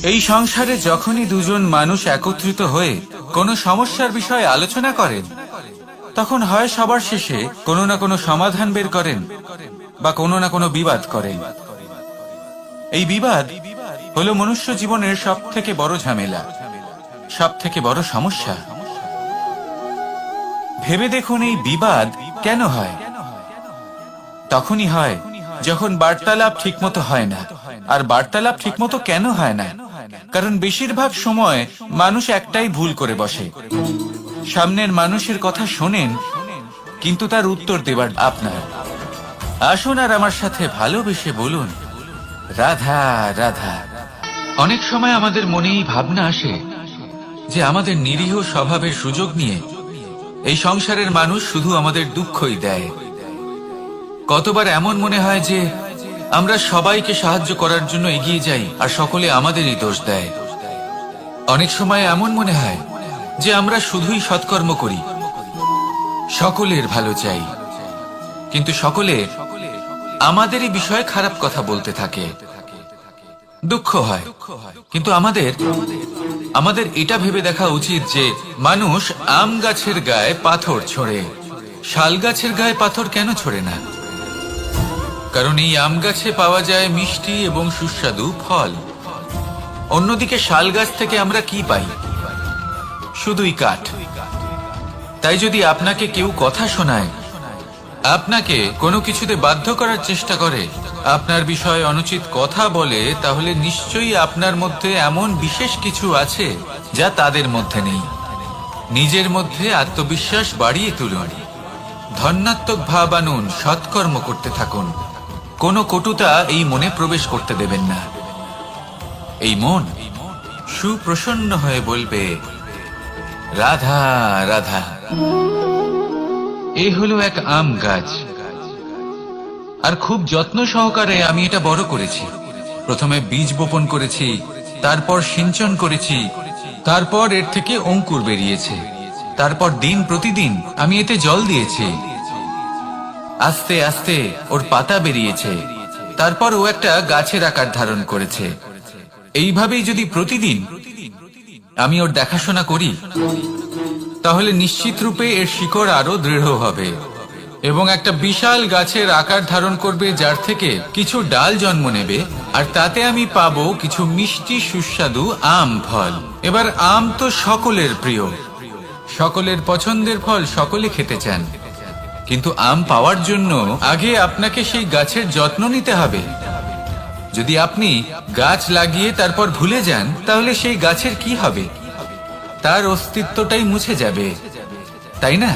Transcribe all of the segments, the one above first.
এই সংসারে যখনই দুজন মানুষ একত্রিত হয়ে কোনো সমস্যার বিষয়ে আলোচনা করেন, তখন হয় সবার শেষে কোনো না কোনো সমাধান বের করেন বা কোনো না কোনো বিবাদ করেন। এই বিবাদ হলো মনুষ্য জীবনের সবথেকে বড় ঝামেলা, সবথেকে বড় সমস্যা। ভেবে দেখুন, এই বিবাদ কেন হয়? তখনই হয় যখন বার্তালাপ ঠিকমতো হয় না। আর বার্তালাপ ঠিকমতো কেন হয় না? কারণ বেশিরভাগ সময় মানুষ একটাই ভুল করে বসে। সামনের মানুষের কথা শোনেন, কিন্তু তার উত্তর দেবার আপনার। আসুন আর আমার সাথে ভালোবেসে বলুন, রাধা রাধা। অনেক সময় আমাদের মনে এই ভাবনা আসে যে আমাদের নিরীহ স্বভাবের সুযোগ নিয়ে এই সংসারের মানুষ শুধু আমাদের দুঃখই দেয়। কতবার এমন মনে হয় যে আমরা সবাইকে সাহায্য করার জন্য এগিয়ে যাই আর সকলে আমাদেরই দোষ দেয়। অনেক সময় এমন মনে হয় যে আমরা শুধুই সৎকর্ম করি, সকলের ভালো চাই, কিন্তু সকলে আমাদেরই বিষয়ে খারাপ কথা বলতে থাকে। দুঃখ হয়, কিন্তু আমাদের এটা ভেবে দেখা উচিত যে মানুষ আম গাছের গায়ে পাথর ছোড়ে, শাল গাছের গায়ে পাথর কেন ছোড়ে না? কারণ এই আম গাছে পাওয়া যায় মিষ্টি এবং সুস্বাদু ফল। অন্যদিকে শাল গাছ থেকে আমরা কি পাই? শুধুই কাঠ। তাই যদি আপনাকে কেউ কথা শোনায়, আপনাকে কোনো কিছুতে বাধ্য করার চেষ্টা করে, আপনার বিষয়ে অনুচিত কথা বলে, তাহলে নিশ্চয়ই আপনার মধ্যে এমন বিশেষ কিছু আছে যা তাদের মধ্যে নেই। নিজের মধ্যে আত্মবিশ্বাস বাড়িয়ে তুলুন, ধন্যাত্মক ভাব আনুন, সৎকর্ম করতে থাকুন। কোনো কটুতা এই মনে প্রবেশ করতে দেবেন না। এই মন সুপ্রসন্ন হয়ে বলবে, রাধা রাধা। এই হলো এক আম গাছ, আর খুব যত্ন সহকারে আমি এটা বড় করেছি। প্রথমে বীজ বপন করেছি, তারপর সিঞ্চন করেছি, তারপর এর থেকে অঙ্কুর বেরিয়েছে, তারপর দিন প্রতিদিন আমি এতে জল দিয়েছি। আস্তে আস্তে ওর পাতা বেরিয়েছে, তারপর ও একটা গাছের আকার ধারণ করেছে। এইভাবেই যদি প্রতিদিন আমি ওর দেখাশোনা করি, তাহলে নিশ্চিত রূপে এর শিকড় আরো দৃঢ় হবে এবং একটা বিশাল গাছের আকার ধারণ করবে, যার থেকে কিছু ডাল জন্ম নেবে, আর তাতে আমি পাবো কিছু মিষ্টি সুস্বাদু আম ফল। এবার আম তো সকলের প্রিয়, সকলের পছন্দের ফল, সকলে খেতে চান। কিন্তু আম পাওয়ার জন্য আগে আপনাকে সেই গাছের যত্ন নিতে হবে। যদি আপনি গাছ লাগিয়ে তারপর ভুলে যান, তাহলে সেই গাছের কি হবে? তার অস্তিত্বটাই মুছে যাবে, তাই না?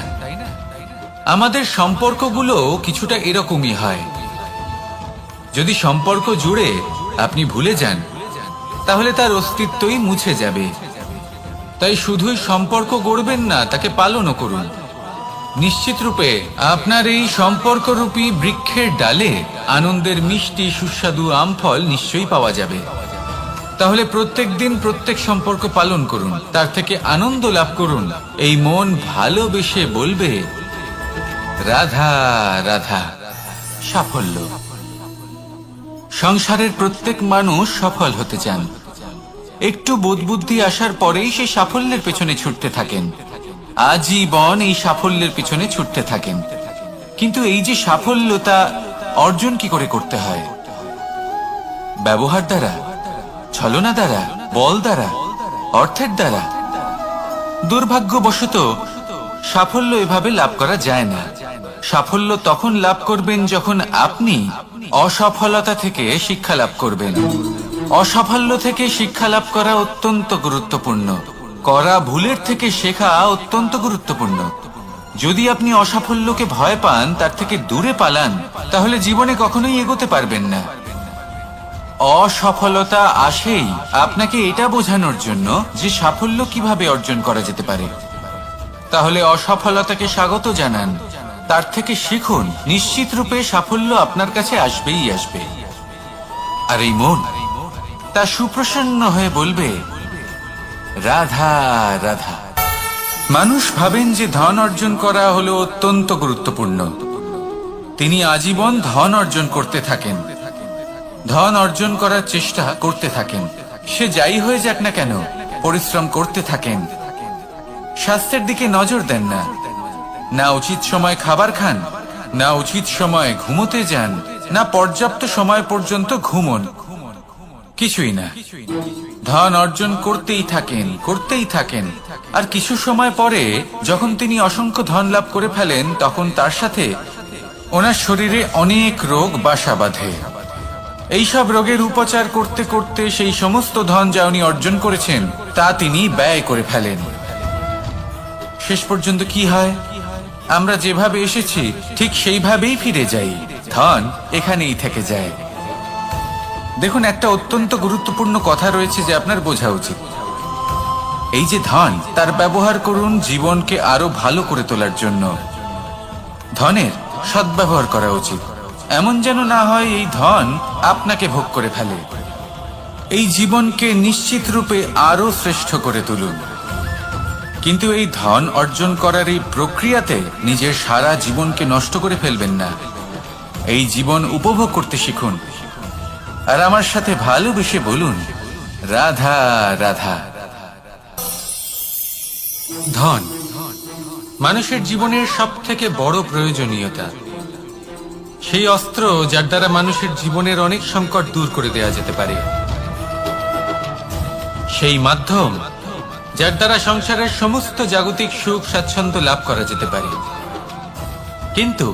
আমাদের সম্পর্কগুলো কিছুটা এরকমই হয়। যদি সম্পর্ক জুড়ে আপনি ভুলে যান, তাহলে তার অস্তিত্বই মুছে যাবে। তাই শুধুই সম্পর্ক গড়বেন না, তাকে পালনও করুন। নিশ্চিত রূপে আপনার এই সম্পর্করূপী বৃক্ষের ডালে আনন্দের মিষ্টি সুস্বাদু আম ফল নিশ্চয়ই পাওয়া যাবে। তাহলে প্রত্যেক দিন প্রত্যেক সম্পর্ক পালন করুন, তার থেকে আনন্দ লাভ করুন। এই মন ভালোবেসে বলবে, রাধা রাধা। সাফল্য। সংসারের প্রত্যেক মানুষ সফল হতে চান। একটু বোধবুদ্ধি আসার পরেই সে সাফল্যের পেছনে ছুটতে থাকেন, আজীবন এই সাফল্যের পিছনে ছুটতে থাকেন। কিন্তু এই যে সাফল্য, তা অর্জন কি করে করতে হয়? ব্যবহার দ্বারা, ছলনা দ্বারা, বল দ্বারা, অর্থের দ্বারা? দুর্ভাগ্যবশত সাফল্য এভাবে লাভ করা যায় না। সাফল্য তখন লাভ করবেন যখন আপনি অসফলতা থেকে শিক্ষা লাভ করবেন। অসাফল্য থেকে শিক্ষা লাভ করা অত্যন্ত গুরুত্বপূর্ণ। করা ভুলের থেকে শেখা অত্যন্ত গুরুত্বপূর্ণ। যদি আপনি অসাফল্যকে ভয় পান, তার থেকে দূরে পালান, তাহলে জীবনে কখনোই এগোতে পারবেন না। অসফলতা আসেই আপনাকে এটা বোঝানোর জন্য যে সাফল্য কিভাবে অর্জন করা যেতে পারে। তাহলে অসফলতাকে স্বাগত জানান, তার থেকে শিখুন। নিশ্চিত রূপে সাফল্য আপনার কাছে আসবেই আসবে। আর এই মন তা সুপ্রসন্ন হয়ে বলবে, রাধা রাধা। মানুষ ভাবেন যে ধন অর্জন করা হলো অত্যন্ত গুরুত্বপূর্ণ। তিনি আজীবন ধন অর্জন করতে থাকেন, ধন অর্জন করার চেষ্টা করতে থাকেন। সে যাই হয়ে যাক না কেন পরিশ্রম করতে থাকেন, স্বাস্থ্যের দিকে নজর দেন না, না উচিত সময় খাবার খান, না উচিত সময় ঘুমোতে যান, না পর্যাপ্ত সময় পর্যন্ত ঘুমন, কিছুই না। ধন অর্জন করতেই থাকেন, আর কিছু সময় পরে যখন তিনি অসংখ্য ধন লাভ করে ফেলেন, তখন তার সাথে ওনার শরীরে অনেক রোগ বাসা বাঁধে। এইসব রোগের উপচার করতে করতে সেই সমস্ত ধন যা উনি অর্জন করেছেন তা তিনি ব্যয় করে ফেলেন। শেষ পর্যন্ত কি হয়? আমরা যেভাবে এসেছি ঠিক সেইভাবেই ফিরে যাই, ধন এখানেই থেকে যায়। দেখুন, একটা অত্যন্ত গুরুত্বপূর্ণ কথা রয়েছে যে আপনার বোঝা উচিত। এই যে ধন, তার ব্যবহার করুন জীবনকে আরো ভালো করে তোলার জন্য। ধনের সদ্ব্যবহার করা উচিত, এমন যেন না হয় এই ধন আপনাকে ভোগ করে ফেলে। এই জীবনকে নিশ্চিত রূপে আরো শ্রেষ্ঠ করে তুলুন, কিন্তু এই ধন অর্জন করার এই প্রক্রিয়াতে নিজের সারা জীবনকে নষ্ট করে ফেলবেন না। এই জীবন উপভোগ করতে শিখুন, আর আমার সাথে ভালোবেসে বলুন, রাধা রাধা। ধন মানুষের জীবনের সবথেকে বড় প্রয়োজনীয়তা, সেই অস্ত্র যার দ্বারা মানুষের জীবনের অনেক সংকট দূর করে দেওয়া যেতে পারে, সেই মাধ্যম যার দ্বারা সংসারের সমস্ত জাগতিক সুখ স্বাচ্ছন্দ্য লাভ করা যেতে পারে। কিন্তু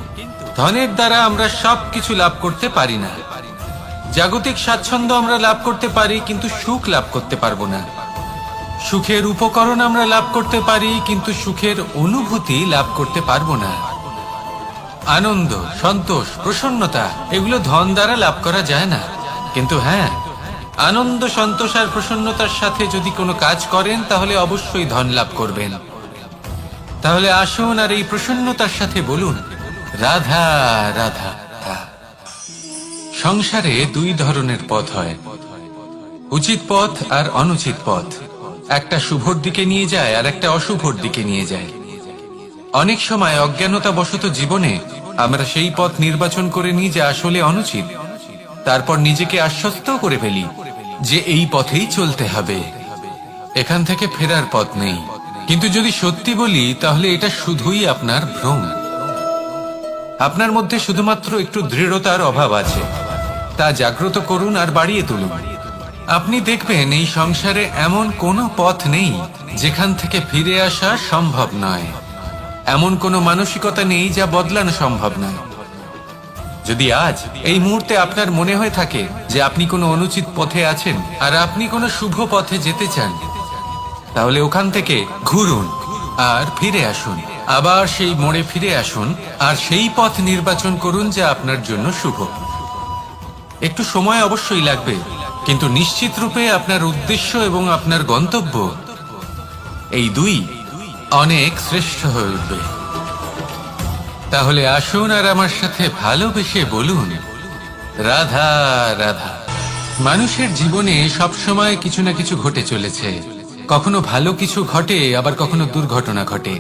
ধনের দ্বারা আমরা সবকিছু লাভ করতে পারি না। জাগতিক স্বাচ্ছন্দ্য আমরা লাভ করতে পারি, কিন্তু সুখ লাভ করতে পারবো না। সুখের উপকরণ আমরা লাভ করতে পারি, কিন্তু সুখের অনুভূতি লাভ করতে পারবো না। আনন্দ, সন্তোষ, প্রসন্নতা এগুলো ধন দ্বারা লাভ করা যায় না। কিন্তু হ্যাঁ, আনন্দ, সন্তোষ আর প্রসন্নতার সাথে যদি কোনো কাজ করেন তাহলে অবশ্যই ধন লাভ করবেন। তাহলে আসুন আর এই প্রসন্নতার সাথে বলুন, রাধা রাধা। সংসারে দুই ধরনের পথ হয়, উচিত পথ আর অনুচিত পথ। একটা শুভর দিকে নিয়ে যায় আর একটা অশুভর দিকে নিয়ে যায়। অনেক সময় অজ্ঞানতাবশত জীবনে আমরা সেই পথ নির্বাচন করে নিই যা আসলে অনুচিত, তারপর নিজেকে আশ্বস্ত করে ফেলি যে এই পথেই চলতে হবে, এখান থেকে ফেরার পথ নেই। কিন্তু যদি সত্যি বলি তাহলে এটা শুধুই আপনার ভ্রম। আপনার মধ্যে শুধুমাত্র একটু দৃঢ়তার অভাব আছে, তা জাগ্রত করুন আর বাড়িয়ে তুলুন। আপনি দেখবেন এই সংসারে এমন কোনো পথ নেই যেখান থেকে ফিরে আসা সম্ভব নয়, এমন কোনো মানসিকতা নেই যা বদলানো সম্ভব নয়। যদি আজ এই মুহূর্তে আপনার মনে হয়ে থাকে যে আপনি কোনো অনুচিত পথে আছেন আর আপনি কোনো শুভ পথে যেতে চান, তাহলে ওখান থেকে ঘুরুন আর ফিরে আসুন, আবার সেই মোড়ে ফিরে আসুন আর সেই পথ নির্বাচন করুন যা আপনার জন্য শুভ। একটু সময় অবশ্যই লাগবে, কিন্তু নিশ্চিত রূপে আপনার উদ্দেশ্য এবং আপনার গন্তব্য এই দুই অনেক শ্রেষ্ঠ হয়ে উঠবে। তাহলে আসুন আর আমার সাথে ভালোবেসে বলুন, রাধা রাধা। মানুষের জীবনে সবসময় কিছু না কিছু ঘটে চলেছে, কখনো ভালো কিছু ঘটে, আবার কখনো দুর্ঘটনা ঘটে।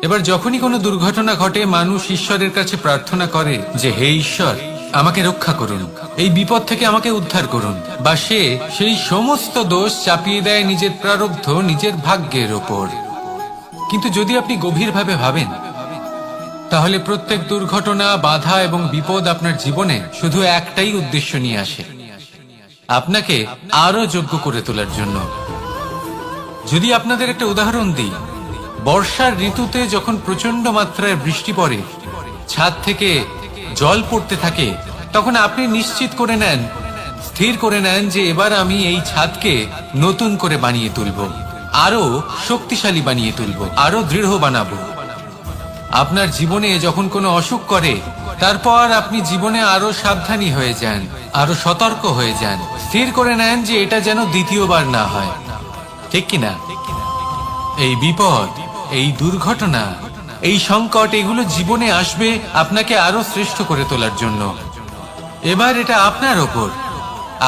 এবার যখনই কোনো দুর্ঘটনা ঘটে মানুষ ঈশ্বরের কাছে প্রার্থনা করে যে হে ঈশ্বর, আমাকে রক্ষা করুন, এই বিপদ থেকে আমাকে উদ্ধার করুন, বা সে সেই সমস্ত দোষ চাপিয়ে দেয় নিজের প্রারব্ধ, নিজের ভাগ্যের ওপর। কিন্তু যদি আপনি গভীরভাবে ভাবেন তাহলে প্রত্যেক দুর্ঘটনা, বাধা এবং বিপদ আপনার জীবনে শুধু একটাই উদ্দেশ্য নিয়ে আসে, আপনাকে আরো যোগ্য করে তোলার জন্য। যদি আপনাদের একটা উদাহরণ দিই, বর্ষার ঋতুতে যখন প্রচন্ড মাত্রায় বৃষ্টি পড়ে, ছাদ থেকে জল পড়তে থাকে, তখন আপনি নিশ্চিত করে নেন, স্থির করে নেন যে এবার আমি এই ছাদকে নতুন করে বানিয়ে তুলব, আরো শক্তিশালী বানিয়ে তুলব, আরো দৃঢ় বানাবো। আপনার জীবনে যখন কোনো অসুখ করে, তারপর আপনি জীবনে আরো সাবধানী হয়ে যান, আরো সতর্ক হয়ে যান, স্থির করে নেন যে এটা যেন দ্বিতীয়বার না হয়, ঠিক কিনা? এই বিপদ, এই দুর্ঘটনা, এই সংকট, এগুলো জীবনে আসবে আপনাকে আরো শ্রেষ্ঠ করে তোলার জন্য। এবার এটা আপনার ওপর,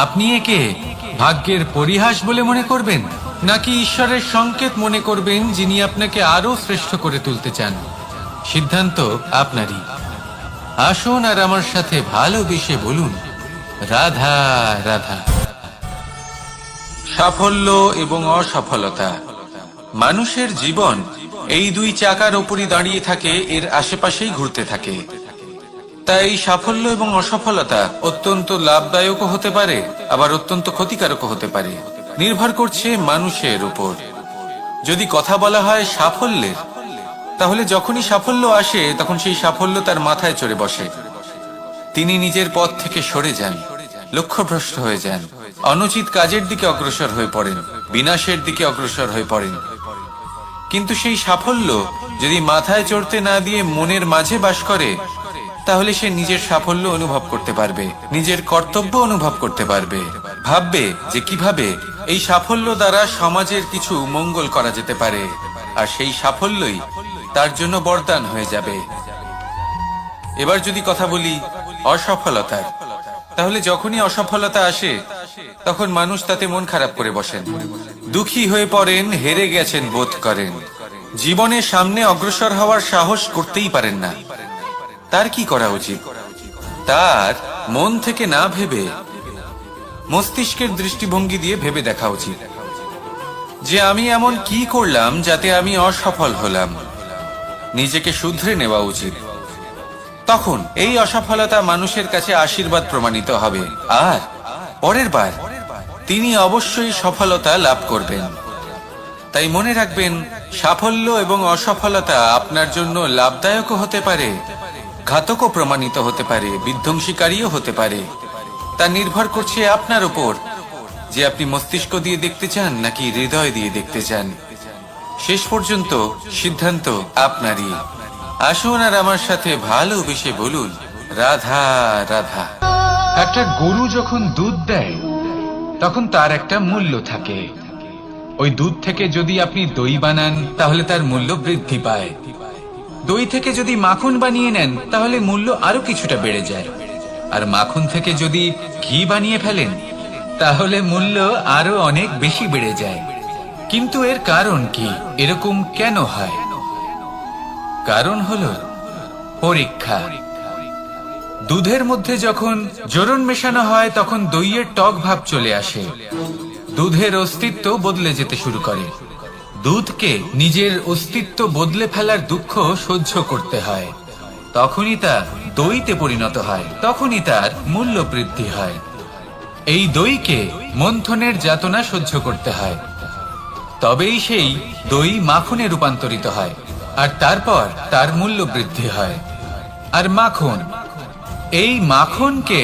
আপনি একে ভাগ্যের পরিহাস বলে মনে করবেন নাকি ঈশ্বরের সংকেত মনে করবেন যিনি আপনাকে আরো শ্রেষ্ঠ করে তুলতে চান। সিদ্ধান্ত আপনারই। আসুন আর আমার সাথে ভালোবেসে বলুন, রাধা রাধা। সাফল্য এবং অসফলতা। মানুষের জীবন এই দুই চাকার উপরই দাঁড়িয়ে থাকে, এর আশেপাশেই ঘুরতে থাকে। তাই সাফল্য এবং অসফলতা অত্যন্ত লাভদায়কও হতে পারে, আবার অত্যন্ত ক্ষতিকারকও হতে পারে। নির্ভর করছে মানুষের উপর। যদি কথা বলা হয় সাফল্যের, তাহলে যখনই সাফল্য আসে তখন সেই সাফল্য তার মাথায় চড়ে বসে। তিনি নিজের পথ থেকে সরে যান, লক্ষ্যভ্রষ্ট হয়ে যান, অনুচিত কাজের দিকে অগ্রসর হয়ে পড়েন, বিনাশের দিকে অগ্রসর হয়ে পড়েন। কিন্তু সেই সাফল্য যদি মাথায় চড়তে না দিয়ে মনের মাঝে বাস করে, তাহলে সে নিজের সাফল্য অনুভব করতে পারবে, নিজের কর্তব্য অনুভব করতে পারবে, ভাববে যে কিভাবে এই সাফল্য দ্বারা সমাজের কিছু মঙ্গল করা যেতে পারে, আর সেই সাফল্যই তার জন্য বরদান হয়ে যাবে। এবার যদি কথা বলি অসফলতার, তাহলে যখনই অসফলতা আসে তখন মানুষ তাতে মন খারাপ করে বসেন, দুঃখী হয়ে পড়েন, হেরে গেছেন বোধ করেন, জীবনে সামনে অগ্রসর হওয়ার সাহস করতেই পারেন না। তার কি করা উচিত? তার মন থেকে না ভেবে মস্তিষ্কের দৃষ্টিভঙ্গি দিয়ে ভেবে দেখা উচিত যে আমি এমন কি করলাম যাতে আমি অসফল হলাম। নিজেকে শুধরে নেওয়া উচিত। তখন এই অসফলতা মানুষের কাছে আশীর্বাদ প্রমাণিত হবে, আর পরের বার তিনি অবশ্যই সফলতা লাভ করবেন। তাই মনে রাখবেন, সাফল্য এবং অসফলতা আপনার জন্য লাভদায়কও হতে পারে, ঘাতকও প্রমাণিত হতে পারে, বিধ্বংসীকারীও হতে পারে। তা নির্ভর করছে আপনার উপর যে আপনি মস্তিষ্ক দিয়ে দেখতে চান নাকি হৃদয় দিয়ে দেখতে চান। শেষ পর্যন্ত সিদ্ধান্ত আপনারই। আসুন আর আমার সাথে ভালোবেসে বলুন, রাধা রাধা। একটা গরু যখন দুধ দেয় তখন তার একটা মূল্য থাকে। ওই দুধ থেকে যদি আপনি দই বানান তাহলে তার মূল্য বৃদ্ধি পায়। দই থেকে যদি মাখন বানিয়ে নেন তাহলে মূল্য আরো কিছুটা বেড়ে যায়। আর মাখন থেকে যদি ঘি বানিয়ে ফেলেন তাহলে মূল্য আরো অনেক বেশি বেড়ে যায়। কিন্তু এর কারণ কি? এরকম কেন হয়? কারণ হলো পরীক্ষা। দুধের মধ্যে যখন জোরন মেশানো হয় তখন দইয়ের টক ভাব চলে আসে, দুধের অস্তিত্ব বদলে যেতে শুরু করে। দুধকে নিজের অস্তিত্ব বদলে ফেলার দুঃখ সহ্য করতে হয়, তখনই তা দইতে পরিণত হয়, তখনই তার মূল্য বৃদ্ধি হয়। এই দইকে মন্থনের যাতনা সহ্য করতে হয়, তবেই সেই দই মাখনে রূপান্তরিত হয়, আর তারপর তার মূল্য বৃদ্ধি হয়। আর মাখন, এই মাখনকে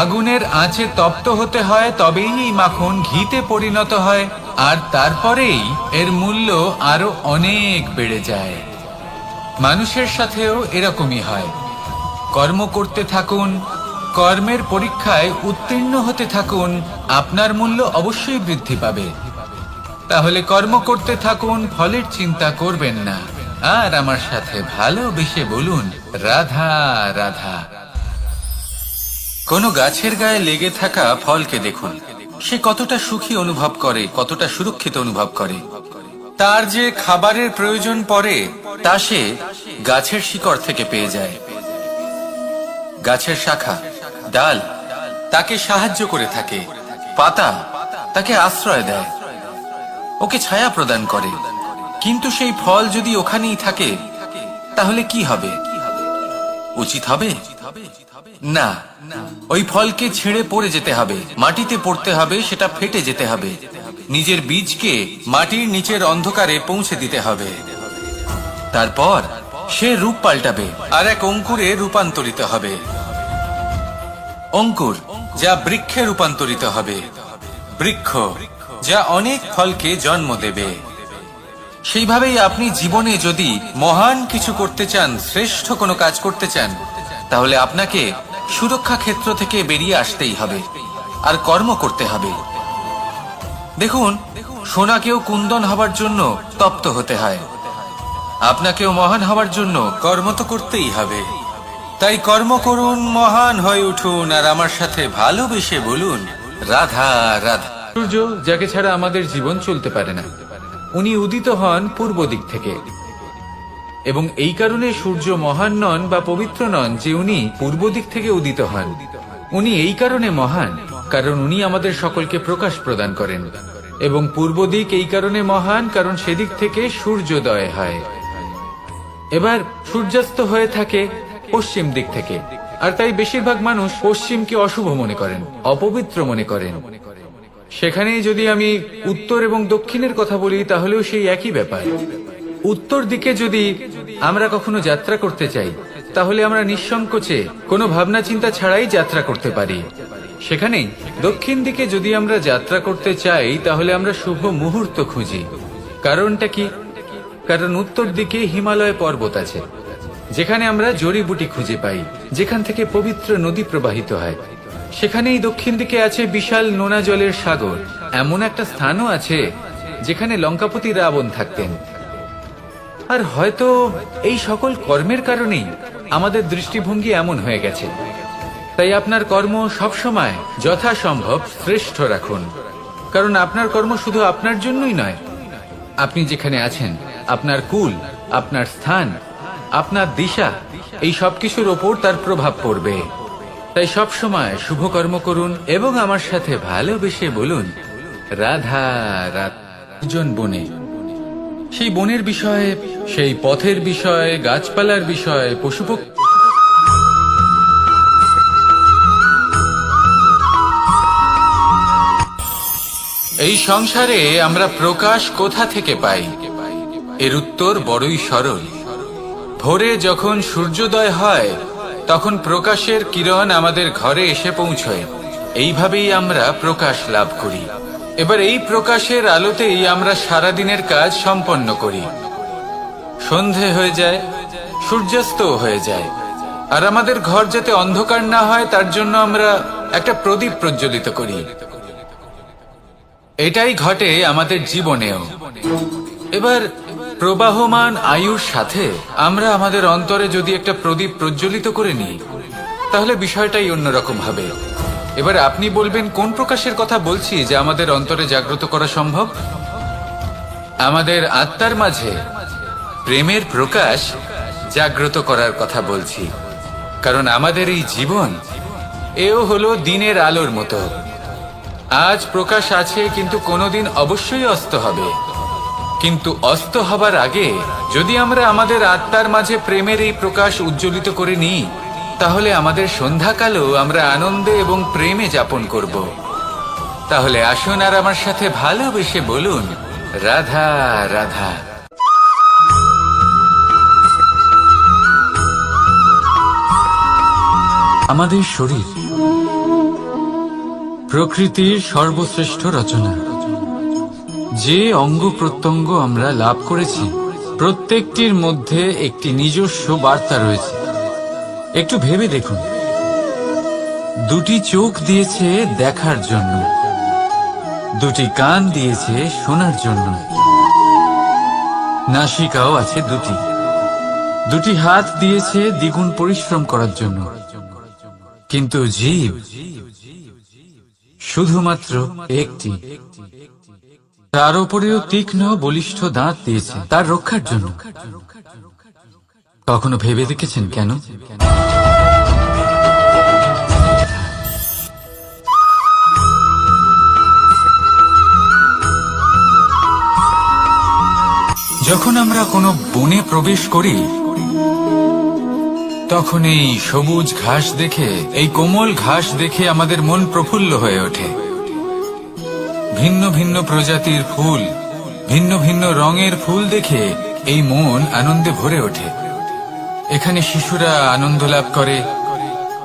আগুনের আঁচে তপ্ত হতে হয়, তবেই এই মাখন ঘিতে পরিণত হয়, আর তারপরেই এর মূল্য আরো অনেক বেড়ে যায়। মানুষের সাথেও এরকমই হয়। কর্ম করতে থাকুন, কর্মের পরীক্ষায় উত্তীর্ণ হতে থাকুন, আপনার মূল্য অবশ্যই বৃদ্ধি পাবে। তাহলে কর্ম করতে থাকুন, ফলের চিন্তা করবেন না। আর আমার সাথে ভালোবেসে বলুন, রাধা রাধা। কোনো গাছের গায়ে লেগে থাকা ফলকে দেখুন, সে কতটা সুখী অনুভব করে, কতটা সুরক্ষিত অনুভব করে। তার যে খাবারের প্রয়োজন পড়ে তা সে গাছের শিকড় থেকে পেয়ে যায়। গাছের শাখা, ডাল তাকে সাহায্য করে থাকে, পাতা তাকে আশ্রয় দেয়, ওকে ছায়া প্রদান করে। কিন্তু সেই ফল যদি ওখানেই থাকে তাহলে কি হবে? উচিত হবে না। ওই ফলকে ছেড়ে পড়ে যেতে হবে, মাটিতে পড়তে হবে, সেটা ফেটে যেতে হবে, নিজের বীজকে মাটির নিচের অন্ধকারে পৌঁছে দিতে হবে। তারপর সে রূপ পাল্টাবে আর এক অঙ্কুরে রূপান্তরিত হবে। অঙ্কুর যা বৃক্ষে রূপান্তরিত হবে, বৃক্ষ যা অনেক ফলকে জন্ম দেবে। সেইভাবেই আপনি জীবনে যদি মহান কিছু করতে চান, শ্রেষ্ঠ কোনো কাজ করতে চান, তাহলে আপনাকে সুরক্ষা ক্ষেত্র থেকে বেরিয়ে আসতেই হবে আর কর্ম করতে হবে। দেখুন, সোনাকেও কুন্দন হবার জন্য তপ্ত হতে হয়, আপনাকেও মহান হবার জন্য কর্ম তো করতেই হবে। তাই কর্ম করুন, মহান হয়ে উঠুন, আর আমার সাথে ভালোবেসে বলুন, রাধা রাধা। সূর্য, যাকে ছাড়া আমাদের জীবন চলতে পারে না, উনি উদিত হন পূর্ব দিক থেকে, এবং এই কারণে সূর্য মহান নন বা পবিত্র নন যে উনি পূর্ব দিক থেকে উদিত হন। উনি এই কারণে মহান কারণ উনি আমাদের সকলকে প্রকাশ প্রদান করেন। এবং পূর্ব দিক এই কারণে মহান, কারণ সেদিক থেকে সূর্যোদয় হয়। এবার সূর্যাস্ত হয়ে থাকে পশ্চিম দিক থেকে, আর তাই বেশিরভাগ মানুষ পশ্চিমকে অশুভ মনে করেন, অপবিত্র মনে করেন। সেখানেই যদি আমি উত্তর এবং দক্ষিণের কথা বলি, তাহলেও সেই একই ব্যাপার। উত্তর দিকে যদি আমরা কখনো যাত্রা করতে চাই, তাহলে আমরা নিঃসংকোচে কোনো ভাবনা চিন্তা ছাড়াই যাত্রা করতে পারি। সেখানেই দক্ষিণ দিকে যদি আমরা যাত্রা করতে চাই, তাহলে আমরা শুভ মুহূর্ত খুঁজি। কারণটা কি? কারণ উত্তর দিকে হিমালয় পর্বত আছে, যেখানে আমরা জড়িবুটি খুঁজে পাই, যেখান থেকে পবিত্র নদী প্রবাহিত হয়। সেখানেই দক্ষিণ দিকে আছে বিশাল নোনা জলের সাগর। এমন একটা স্থানও আছে যেখানে লঙ্কাপতি রাবণ থাকতেন। আর হয়তো এই সকল কর্মের কারণেই আমাদের দৃষ্টিভঙ্গি এমন হয়ে গেছে। তাই আপনার কর্ম সবসময় যথাসম্ভব শ্রেষ্ঠ রাখুন, কারণ আপনার কর্ম শুধু আপনার জন্যই নয়। আপনি যেখানে আছেন, আপনার কুল, আপনার স্থান, আপনার দিশা, এই সবকিছুর ওপর তার প্রভাব পড়বে। তাই সবসময় শুভ কর্ম করুন এবং আমার সাথে ভালোবেসে বলুন রাধা রাধা। বনে, সেই বনের বিষয়ে, সেই পথের বিষয়ে, গাছপালার বিষয়ে, পশুপক্ষী। এই সংসারে আমরা প্রকাশ কোথা থেকে পাই? এর উত্তর বড়ই সরল। ভোরে যখন সূর্যোদয় হয়, তখন প্রকাশের কিরণ আমাদের ঘরে এসে পৌঁছয়। এইভাবেই আমরা প্রকাশ লাভ করি। এবার এই প্রকাশের আলোতেই আমরা সারাদিনের কাজ সম্পন্ন করি। সন্ধে হয়ে যায়, সূর্যাস্ত হয়ে যায়, আর আমাদের ঘর যাতে অন্ধকার না হয় তার জন্য আমরা একটা প্রদীপ প্রজ্বলিত করি। এটাই ঘটে আমাদের জীবনেও। এবার প্রবাহমান আয়ুর সাথে আমরা আমাদের অন্তরে যদি একটা প্রদীপ প্রজ্বলিত করে নিই, তাহলে বিষয়টাই অন্যরকম হবে। এবার আপনি বলবেন, কোন প্রকাশের কথা বলছি যা আমাদের অন্তরে জাগ্রত করা সম্ভব? আমাদের আত্মার মাঝে প্রেমের প্রকাশ জাগ্রত করার কথা বলছি। কারণ আমাদের এই জীবন, এও হলো দিনের আলোর মতো। আজ প্রকাশ আছে, কিন্তু কোনোদিন অবশ্যই অস্ত হবে। কিন্তু অস্ত হবার আগে যদি আমরা আমাদের আত্মার মাঝে প্রেমের এই প্রকাশ উজ্জ্বলিত করে নিই, তাহলে আমাদের সন্ধ্যাকালও আমরা আনন্দে এবং প্রেমে যাপন করব। তাহলে আসুন আর আমার সাথে ভালোবেসে বলুন রাধা রাধা। আমাদের শরীর প্রকৃতির সর্বশ্রেষ্ঠ রচনা। যে অঙ্গ প্রত্যঙ্গ আমরা লাভ করেছি, প্রত্যেকটির মধ্যে একটি নিজস্ব বার্তা রয়েছে। একটু ভেবে দেখুন, দুটি চোখ দিয়েছে দেখার জন্য, দুটি কান দিয়েছে শোনার জন্য, নাসিকাও আছে দুটি, দুটি হাত দিয়েছে দ্বিগুণ পরিশ্রম করার জন্য। কিন্তু জীব শুধুমাত্র একটি। তার উপরেও তীক্ষ্ণ বলিষ্ঠ দাঁত দিয়েছে তার রক্ষার জন্য। কখনো ভেবে দেখেছেন কেন? যখন আমরা কোনো বনে প্রবেশ করি, তখন এই সবুজ ঘাস দেখে, এই কোমল ঘাস দেখে আমাদের মন প্রফুল্ল হয়ে ওঠে। ভিন্ন ভিন্ন প্রজাতির ফুল, ভিন্ন ভিন্ন রঙের ফুল দেখে এই মন আনন্দে ভরে ওঠে। এখানে শিশুরা আনন্দ লাভ করে,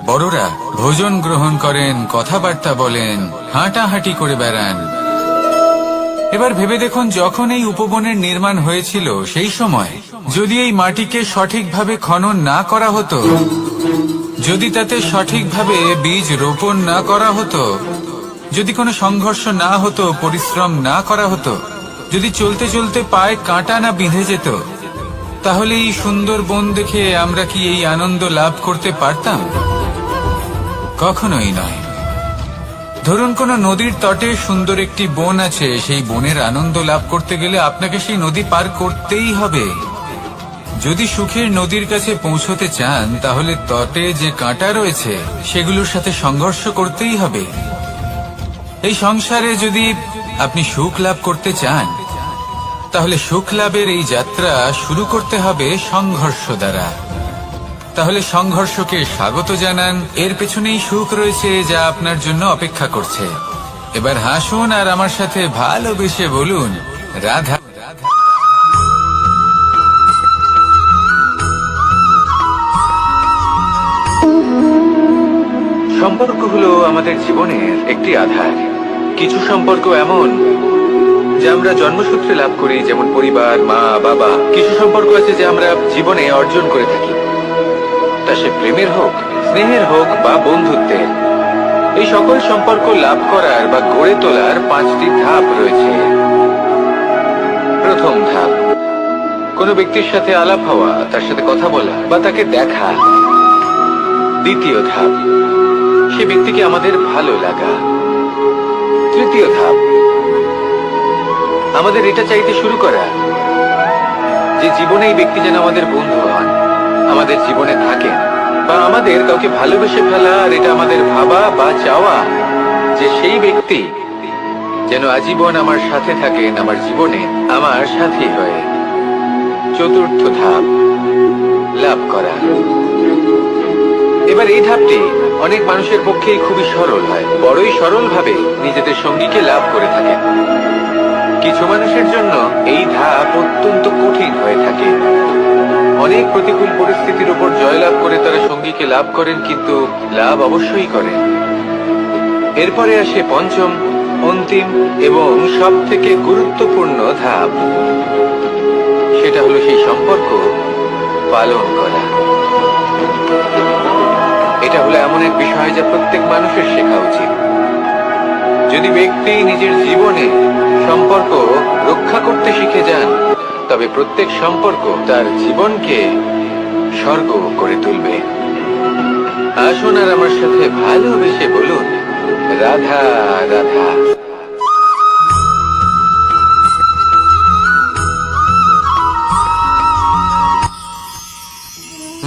বড়রা ভোজন গ্রহণ করেন, কথাবার্তা বলেন, হাঁটাহাঁটি করে বেড়ান। এবার ভেবে দেখুন, যখন এই উপবনের নির্মাণ হয়েছিল, সেই সময় যদি এই মাটিকে সঠিকভাবে খনন না করা হতো, যদি তাতে সঠিকভাবে বীজ রোপণ না করা হতো, যদি কোনো সংঘর্ষ না হতো, পরিশ্রম না করা হতো, যদি চলতে চলতে পায়ে কাঁটা না বিঁধে যেত, তাহলে এই সুন্দর বন দেখে আমরা কি এই আনন্দ লাভ করতে পারতাম? কখনোই নয়। ধরুন কোনো নদীর তটে সুন্দর একটি বন আছে, সেই বনের আনন্দ লাভ করতে গেলে আপনাকে সেই নদী পার করতেই হবে। যদি সুখের নদীর কাছে পৌঁছতে চান, তাহলে তটে যে কাঁটা রয়েছে সেগুলোর সাথে সংঘর্ষ করতেই হবে। এই সংসারে যদি আপনি সুখ লাভ করতে চান, তাহলে সুখ লাভের এই যাত্রা শুরু করতে হবে সংঘর্ষ দ্বারা। তাহলে সংঘর্ষকে স্বাগত জানান, এর পেছনেই সুখ রয়েছে যা আপনার জন্য অপেক্ষা করছে। এবার হাসুন আর আমার সাথে ভালোবেসে বলুন, রাধা। সম্পর্ক হলো আমাদের জীবনের একটি আধার। কিছু সম্পর্ক এমন যা আমরা জন্মসূত্রে লাভ করি, যেমন পরিবার, মা, বাবা। কিছু সম্পর্ক আছে যা আমরা জীবনে অর্জন করে থাকি, তা সে প্রেমের হোক, স্নেহের হোক বা বন্ধুত্বের। এই সকল সম্পর্ক লাভ করার বা গড়ে তোলার 5টি ধাপ রয়েছে। প্রথম ধাপ, কোনো ব্যক্তির সাথে আলাপ হওয়া, তার সাথে কথা বলা বা তাকে দেখা। দ্বিতীয় ধাপ, সে ব্যক্তিকে আমাদের ভালো লাগা। তৃতীয় ধাপ, আমাদের এটা চাইতে শুরু করা যে জীবনে এই ব্যক্তি যেন আমাদের বন্ধু হন, আমাদের জীবনে থাকেন, বা আমাদের কাউকে ভালোবেসে ফেলা। আর এটা আমাদের ভাবা বা চাওয়া যে সেই ব্যক্তি যেন আজীবন আমার সাথে থাকেন, আমার জীবনে আমার সাথী হয়ে। চতুর্থ ধাপ, লাভ করা। এবার এই ধাপটি অনেক মানুষের পক্ষেই খুবই সরল হয়, বড়ই সরল ভাবে নিজেদের সঙ্গীকে লাভ করে থাকেন। কিছু মানুষের জন্য এই ধাপ অত্যন্ত কঠিন হয়ে থাকে। অনেক প্রতিকূল পরিস্থিতির উপর জয়লাভ করে তারা সঙ্গীকে লাভ করেন, কিন্তু লাভ অবশ্যই করেন। এরপরে আসে পঞ্চম, অন্তিম এবং সব থেকে গুরুত্বপূর্ণ ধাপ। সেটা হলো সেই সম্পর্ক পালন করা। এটা হলো এমন এক বিষয় যা প্রত্যেক মানুষের শেখা উচিত। যদি ব্যক্তি নিজের জীবনে সম্পর্ক রক্ষা করতে শিখে যান, তবে প্রত্যেক সম্পর্ক তার জীবনকে স্বর্গ করে তুলবে। আসুন আর আমার সাথে ভালোবেসে বলুন, রাধা রাধা।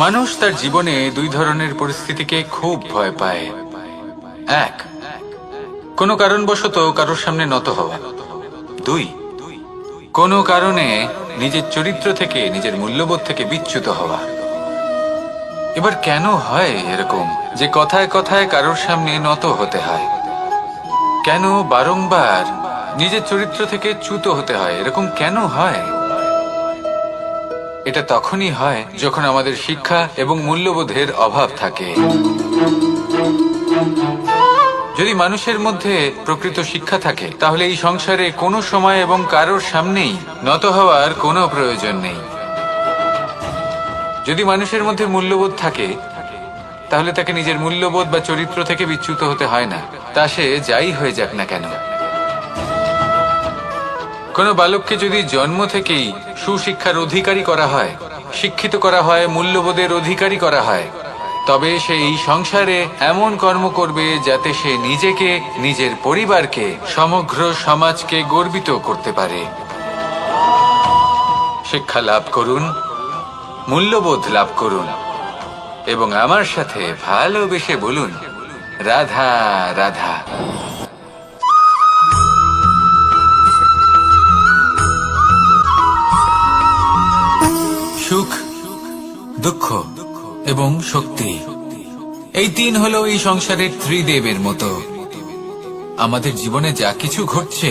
মানুষ তার জীবনে দুই ধরনের পরিস্থিতিকে খুব ভয় পায়। এক, কোনো কারণবশত কারোর সামনে নত হওয়া। দুই, কোনো কারণে নিজের চরিত্র থেকে, নিজের মূল্যবোধ থেকে বিচ্যুত হওয়া। এবার কেন হয় এরকম যে কথায় কথায় কারোর সামনে নত হতে হয়? কেন বারংবার নিজের চরিত্র থেকে চ্যুত হতে হয়? এরকম কেন হয়? এটা তখনই হয় যখন আমাদের শিক্ষা এবং মূল্যবোধের অভাব থাকে। যদি মানুষের মধ্যে প্রকৃত শিক্ষা থাকে, তাহলে এই সংসারে কোনো সময় এবং কারোর সামনেই নত হওয়ার কোনো প্রয়োজন নেই। যদি মানুষের মধ্যে মূল্যবোধ থাকে, তাহলে তাকে নিজের মূল্যবোধ বা চরিত্র থেকে বিচ্যুত হতে হয় না, তা সে যাই হয়ে যাক না কেন। কোনো বালককে যদি জন্ম থেকেই সুশিক্ষার অধিকারী করা হয়, শিক্ষিত করা হয়, মূল্যবোধের অধিকারী করা হয়, তবে সে এই সংসারে এমন কর্ম করবে যাতে সে নিজেকে, নিজের পরিবারকে, সমগ্র সমাজকে গর্বিত করতে পারে। শিক্ষা লাভ করুন, মূল্যবোধ লাভ করুন এবং আমার সাথে ভালোবেসে বলুন, রাধা রাধা। সুখ, দুঃখ এবং শক্তি, এই তিন হলো এই সংসারের ত্রিদেবের মতো। আমাদের জীবনে যা কিছু ঘটছে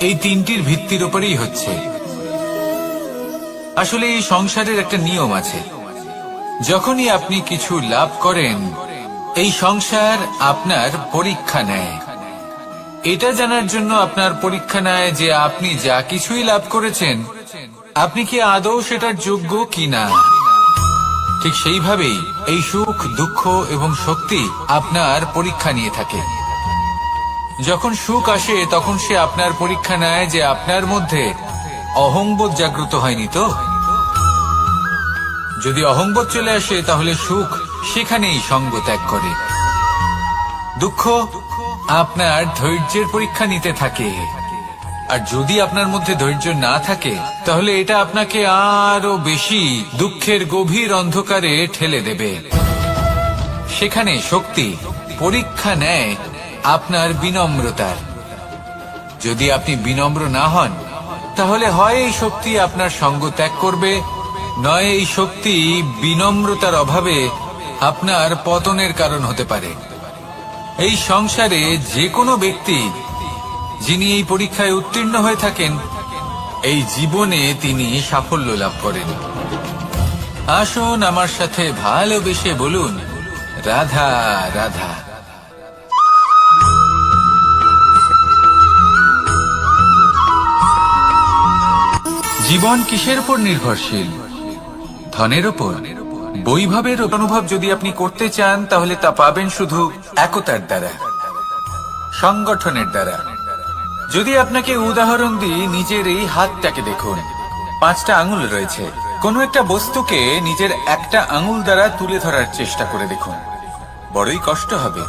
এই তিনটির ভিত্তির উপরেই হচ্ছে। আসলে এই সংসারের একটা নিয়ম আছে, যখনই আপনি কিছু লাভ করেন, এই সংসার আপনার পরীক্ষা নেয়। এটা জানার জন্য আপনার পরীক্ষা নেয় যে আপনি যা কিছুই লাভ করেছেন, আপনি কি আদৌ সেটার যোগ্য কিনা। ঠিক সেইভাবেই এই সুখ, দুঃখ এবং শক্তি আপনার পরীক্ষা নিয়ে থাকে। যখন সুখ আসে, তখন সে আপনার পরীক্ষা নেয় যে আপনার মধ্যে অহংবোধ জাগ্রত হয়নি তো। যদি অহংবোধ চলে আসে, তাহলে সুখ সেখানেই সঙ্গ ত্যাগ করে। দুঃখ আপনার ধৈর্যের পরীক্ষা নিতে থাকে, আর যদি আপনার মধ্যে ধৈর্য না থাকে, তাহলে এটা আপনাকে আরো বেশি দুঃখের গভীর অন্ধকারে ঠেলে দেবে। সেখানে শক্তি পরীক্ষা নেয় আপনার বিনম্রতার। যদি আপনি বিনম্র না হন, তাহলে হয় এই শক্তি আপনার সঙ্গ ত্যাগ করবে, নয় এই শক্তি বিনম্রতার অভাবে আপনার পতনের কারণ হতে পারে। এই সংসারে যে কোনো ব্যক্তি যিনি এই পরীক্ষায় উত্তীর্ণ হয়ে থাকেন, এই জীবনে তিনি সাফল্য লাভ করেন। আসুন আমার সাথে ভালোবেসে বলুন, রাধা রাধা। জীবন কিসের উপর নির্ভরশীল? ধনের উপর? বৈভবের অনুভব যদি আপনি করতে চান, তাহলে তা পাবেন শুধু একতার দ্বারা, সংগঠনের দ্বারা। যদি আপনাকে উদাহরণ দিই, নিজের এই হাতটাকে দেখুন, 5টা আঙুল রয়েছে। কোনো একটা বস্তুকে নিজের একটা আঙুল দ্বারা তুলে ধরার চেষ্টা করে দেখুন, বড়ই কষ্ট হবে।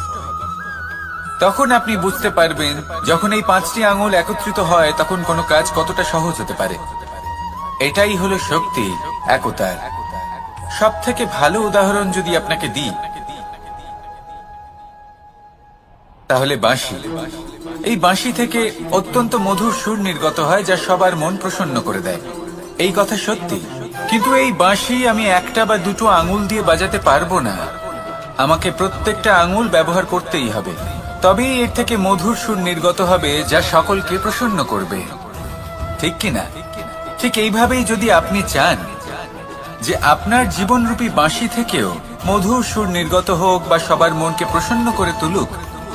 তখন আপনি বুঝতে পারবেন, যখন এই 5টি আঙুল একত্রিত হয়, তখন কোনো কাজ কতটা সহজ হতে পারে। এটাই হলো শক্তি, একতার। সব থেকে ভালো উদাহরণ যদি আপনাকে দিই, তাহলে বাঁশি। এই বাঁশি থেকে অত্যন্ত মধুর সুর নির্গত হয়, যা সবার মন প্রসন্ন করে দেয়। এই কথা সত্যি। কিন্তু এই বাঁশি আমি একটা বা দুটো আঙুল দিয়ে বাজাতে পারবো না। আমাকে প্রত্যেকটা আঙুল ব্যবহার করতেই হবে, তবেই এর থেকে মধুর সুর নির্গত হবে, যা সকলকে প্রসন্ন করবে। ঠিক কিনা? ঠিক এইভাবেই যদি আপনি চান যে আপনার জীবনরূপী বাঁশি থেকেও মধুর সুর নির্গত হোক বা সবার মনকে প্রসন্ন করে তুলুক,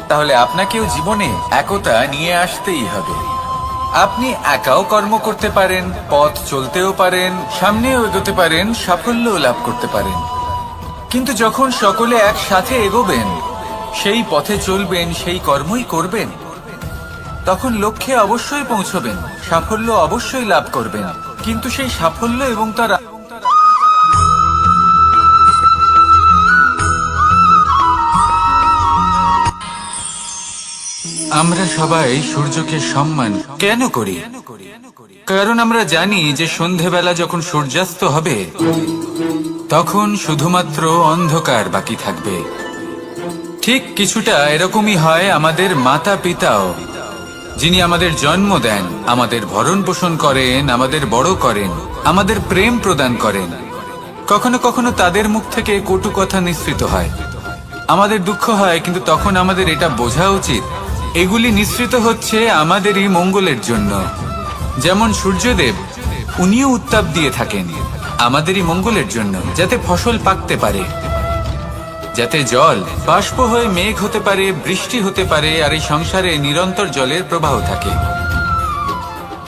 তাহলে আপনাকেও জীবনে একতা নিয়ে আসতেই হবে। আপনি একাও কর্ম করতে পারেন, পথ চলতেও পারেন, সামনেও এগোতে পারেন, সাফল্যও লাভ করতে পারেন। কিন্তু যখন সকলে একসাথে এগোবেন, সেই পথে চলবেন, সেই কর্মই করবেন, তখন লক্ষ্যে অবশ্যই পৌঁছবেন, সাফল্য অবশ্যই লাভ করবেন। কিন্তু সেই সাফল্য এবং তার আমরা সবাই সূর্যকে সম্মান কেন করি? কারণ আমরা জানি যে সন্ধেবেলা যখন সূর্যাস্ত হবে, তখন শুধুমাত্র অন্ধকার বাকি থাকবে। ঠিক কিছুটা এরকমই হয় আমাদের মাতা পিতাও, যিনি আমাদের জন্ম দেন, আমাদের ভরণ পোষণ করেন, আমাদের বড় করেন, আমাদের প্রেম প্রদান করেন। কখনো কখনো তাদের মুখ থেকে কটু কথা নিঃসৃত হয়, আমাদের দুঃখ হয়, কিন্তু তখন আমাদের এটা বোঝা উচিত, এগুলি নিঃসৃত হচ্ছে আমাদেরই মঙ্গলের জন্য। যেমন সূর্যদেব, উনিও উত্তাপ দিয়ে থাকেন আমাদেরই মঙ্গলের জন্য, যাতে ফসল পাকতে পারে, যাতে জল বাষ্প হয়ে মেঘ হতে পারে, বৃষ্টি হতে পারে, আর এই সংসারে নিরন্তর জলের প্রবাহ থাকে।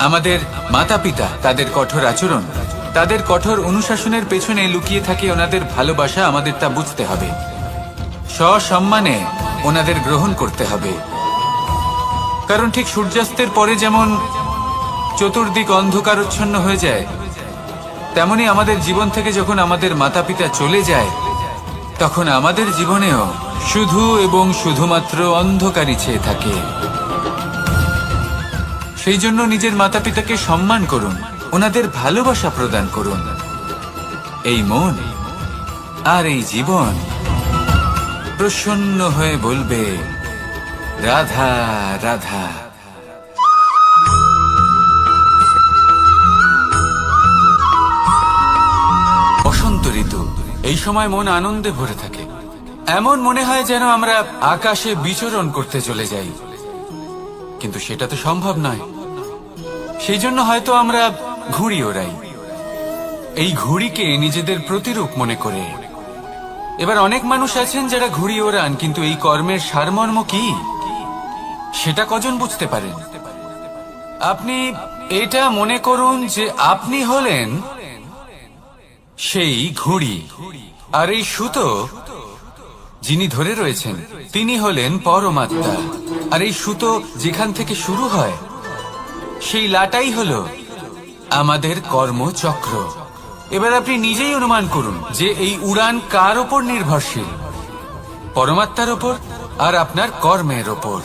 আমাদের মাতা পিতা, তাদের কঠোর আচরণ, তাদের কঠোর অনুশাসনের পেছনে লুকিয়ে থাকে ওনাদের ভালোবাসা। আমাদের তা বুঝতে হবে, সসম্মানে ওনাদের গ্রহণ করতে হবে। কারণ ঠিক সূর্যাস্তের পরে যেমন চতুর্দিক অন্ধকারচ্ছন্ন হয়ে যায়, তেমনি আমাদের জীবন থেকে যখন আমাদের মাতা পিতা চলে যায়, তখন আমাদের জীবনেও শুধু এবং শুধুমাত্র অন্ধকারই ছেয়ে থাকে। সেই জন্য নিজের মাতা পিতাকে সম্মান করুন, ওনাদের ভালোবাসা প্রদান করুন। এই মন আর এই জীবন প্রসন্ন হয়ে বলবে, রাধা রাধা। বসন্ত ঋতু, এই সময় মন আনন্দে ভরে থাকে। এমন মনে হয় যেন আমরা আকাশে বিচরণ করতে চলে যাই, কিন্তু সেটা তো সম্ভব নয়। সেই জন্য হয়তো আমরা ঘুড়ি ওড়াই, এই ঘুড়িকে নিজেদের প্রতিরূপ মনে করে। এবার অনেক মানুষ আছেন যারা ঘুড়ি ওড়ান, কিন্তু এই কর্মের সারমর্ম কি সেটা কজন বুঝতে পারেন? আপনি এটা মনে করুন যে আপনি হলেন সেই ঘুড়ি, আর এই সুতো যিনি ধরে রয়েছেন তিনি হলেন পরমাত্মা। আর এই সুতো যেখান থেকে শুরু হয়, সেই লাটাই হলো আমাদের কর্মচক্র। এবার আপনি নিজেই অনুমান করুন যে এই উড়ান কার ওপর নির্ভরশীল? পরমাত্মার ওপর আর আপনার কর্মের ওপর।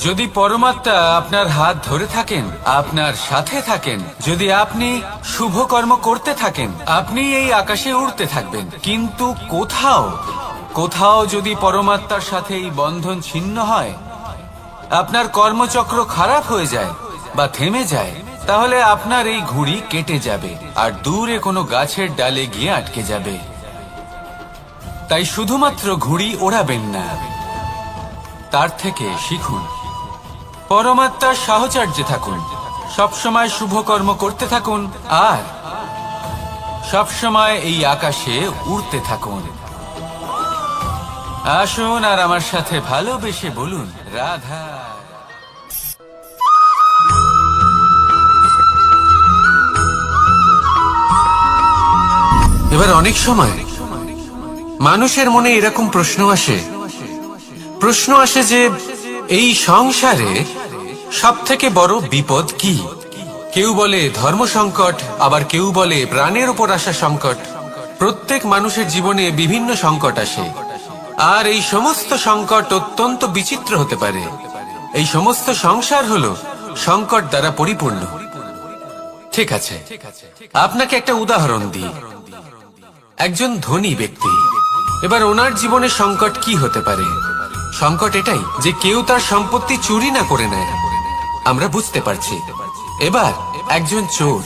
যদি পরমাত্মা আপনার হাত ধরে থাকেন, আপনার সাথে থাকেন, যদি আপনি শুভ কর্ম করতে থাকেন, আপনি এই আকাশে উড়তে থাকবেন। কিন্তু কোথাও কোথাও যদি পরমাত্মার সাথে এই বন্ধন ছিন্ন হয়, আপনার কর্মচক্র খারাপ হয়ে যায় বা থেমে যায়, তাহলে আপনার এই ঘুড়ি কেটে যাবে আর দূরে কোনো গাছের ডালে গিয়ে আটকে যাবে। তাই শুধুমাত্র ঘুড়ি ওড়াবেন না, তার থেকে শিখুন। পরমাত্মার সাহচর্যে থাকুন, সবসময় শুভ কর্ম করতে থাকুন আর সবসময় এই আকাশে উড়তে থাকুন। আসুন আর আমার সাথে ভালোবেসে বলুন, রাধা। এবার অনেক সময় মানুষের মনে এরকম প্রশ্ন আসে যে এই সংসারে সব থেকে বড় বিপদ কি? কেউ বলে ধর্ম সংকট, আবার কেউ বলে প্রাণের উপর আসা সংকট। প্রত্যেক মানুষের জীবনে বিভিন্ন সংকট আসে, আর এই সমস্ত সংকট অত্যন্ত বিচিত্র হতে পারে। এই সমস্ত সংসার হলো সংকট দ্বারা পরিপূর্ণ। ঠিক আছে, আপনাকে একটা উদাহরণ দিই। একজন ধনী ব্যক্তি, এবার ওনার জীবনে সংকট কি হতে পারে? সংকট এটাই যে কেউ তার সম্পত্তি চুরি না করে নেয়, আমরা বুঝতে পারছি। এবার একজন চোর,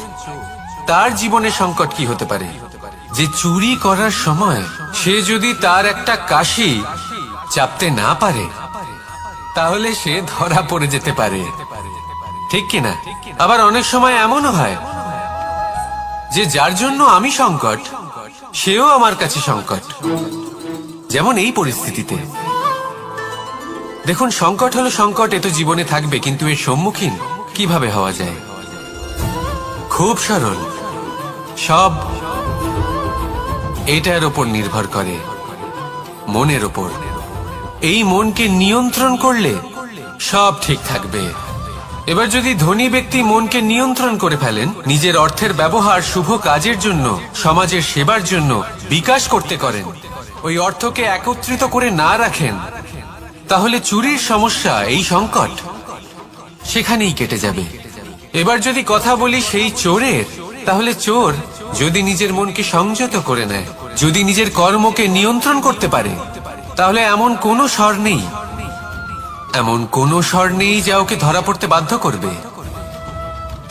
তার জীবনে সংকট কি হতে পারে? যে চুরি করার সময় সে যদি তার একটা কাশি চাপতে না পারে, তাহলে সে ধরা পড়ে যেতে পারে, ঠিক কিনা? আবার অনেক সময় এমনও হয় যে যার জন্য আমি সংকট, সেও আমার কাছে সংকট। যেমন এই পরিস্থিতিতে দেখুন, সংকট হলো সংকট, এ তো জীবনে থাকবে, কিন্তু এর সম্মুখীন কিভাবে হওয়া যায়? খুব সরল। সব এটার উপর নির্ভর করে, মনের উপর। এই মনকে নিয়ন্ত্রণ করলে সব ঠিক থাকবে। এবার যদি ধনী ব্যক্তি মনকে নিয়ন্ত্রণ করে ফেলেন, নিজের অর্থের ব্যবহার শুভ কাজের জন্য, সমাজের সেবার জন্য বিকাশ করতে করেন, ওই অর্থকে একত্রিত করে না রাখেন, তাহলে চুরির সমস্যা, এই সংকট সেখানেই কেটে যাবে। এবার যদি কথা বলি সেই চোরের, তাহলে চোর যদি নিজের মনকে সংযত করে নেয়, যদি নিজের কর্মকে নিয়ন্ত্রণ করতে পারে, তাহলে এমন কোনো স্বর নেই যা ওকে ধরা পড়তে বাধ্য করবে।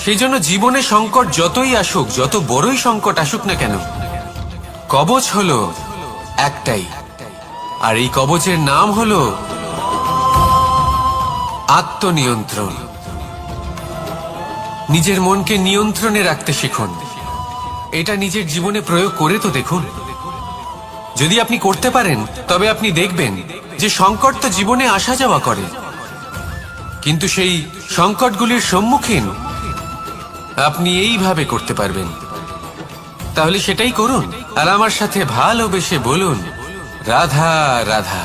সেই জন্য জীবনে সংকট যতই আসুক, যত বড়ই সংকট আসুক না কেন, কবচ হলো একটাই, আর এই কবচের নাম হলো আত্মনিয়ন্ত্রণ। নিজের মনকে নিয়ন্ত্রণে রাখতে শিখুন। এটা নিজের জীবনে প্রয়োগ করে তো দেখুন। যদি আপনি করতে পারেন, তবে আপনি দেখবেন যে সংকট তো জীবনে আসা যাওয়া করে, কিন্তু সেই সংকটগুলির সম্মুখীন আপনি এইভাবে করতে পারবেন। তাহলে সেটাই করুন, আর আমার সাথে ভালোবেসে বলুন, রাধা রাধা।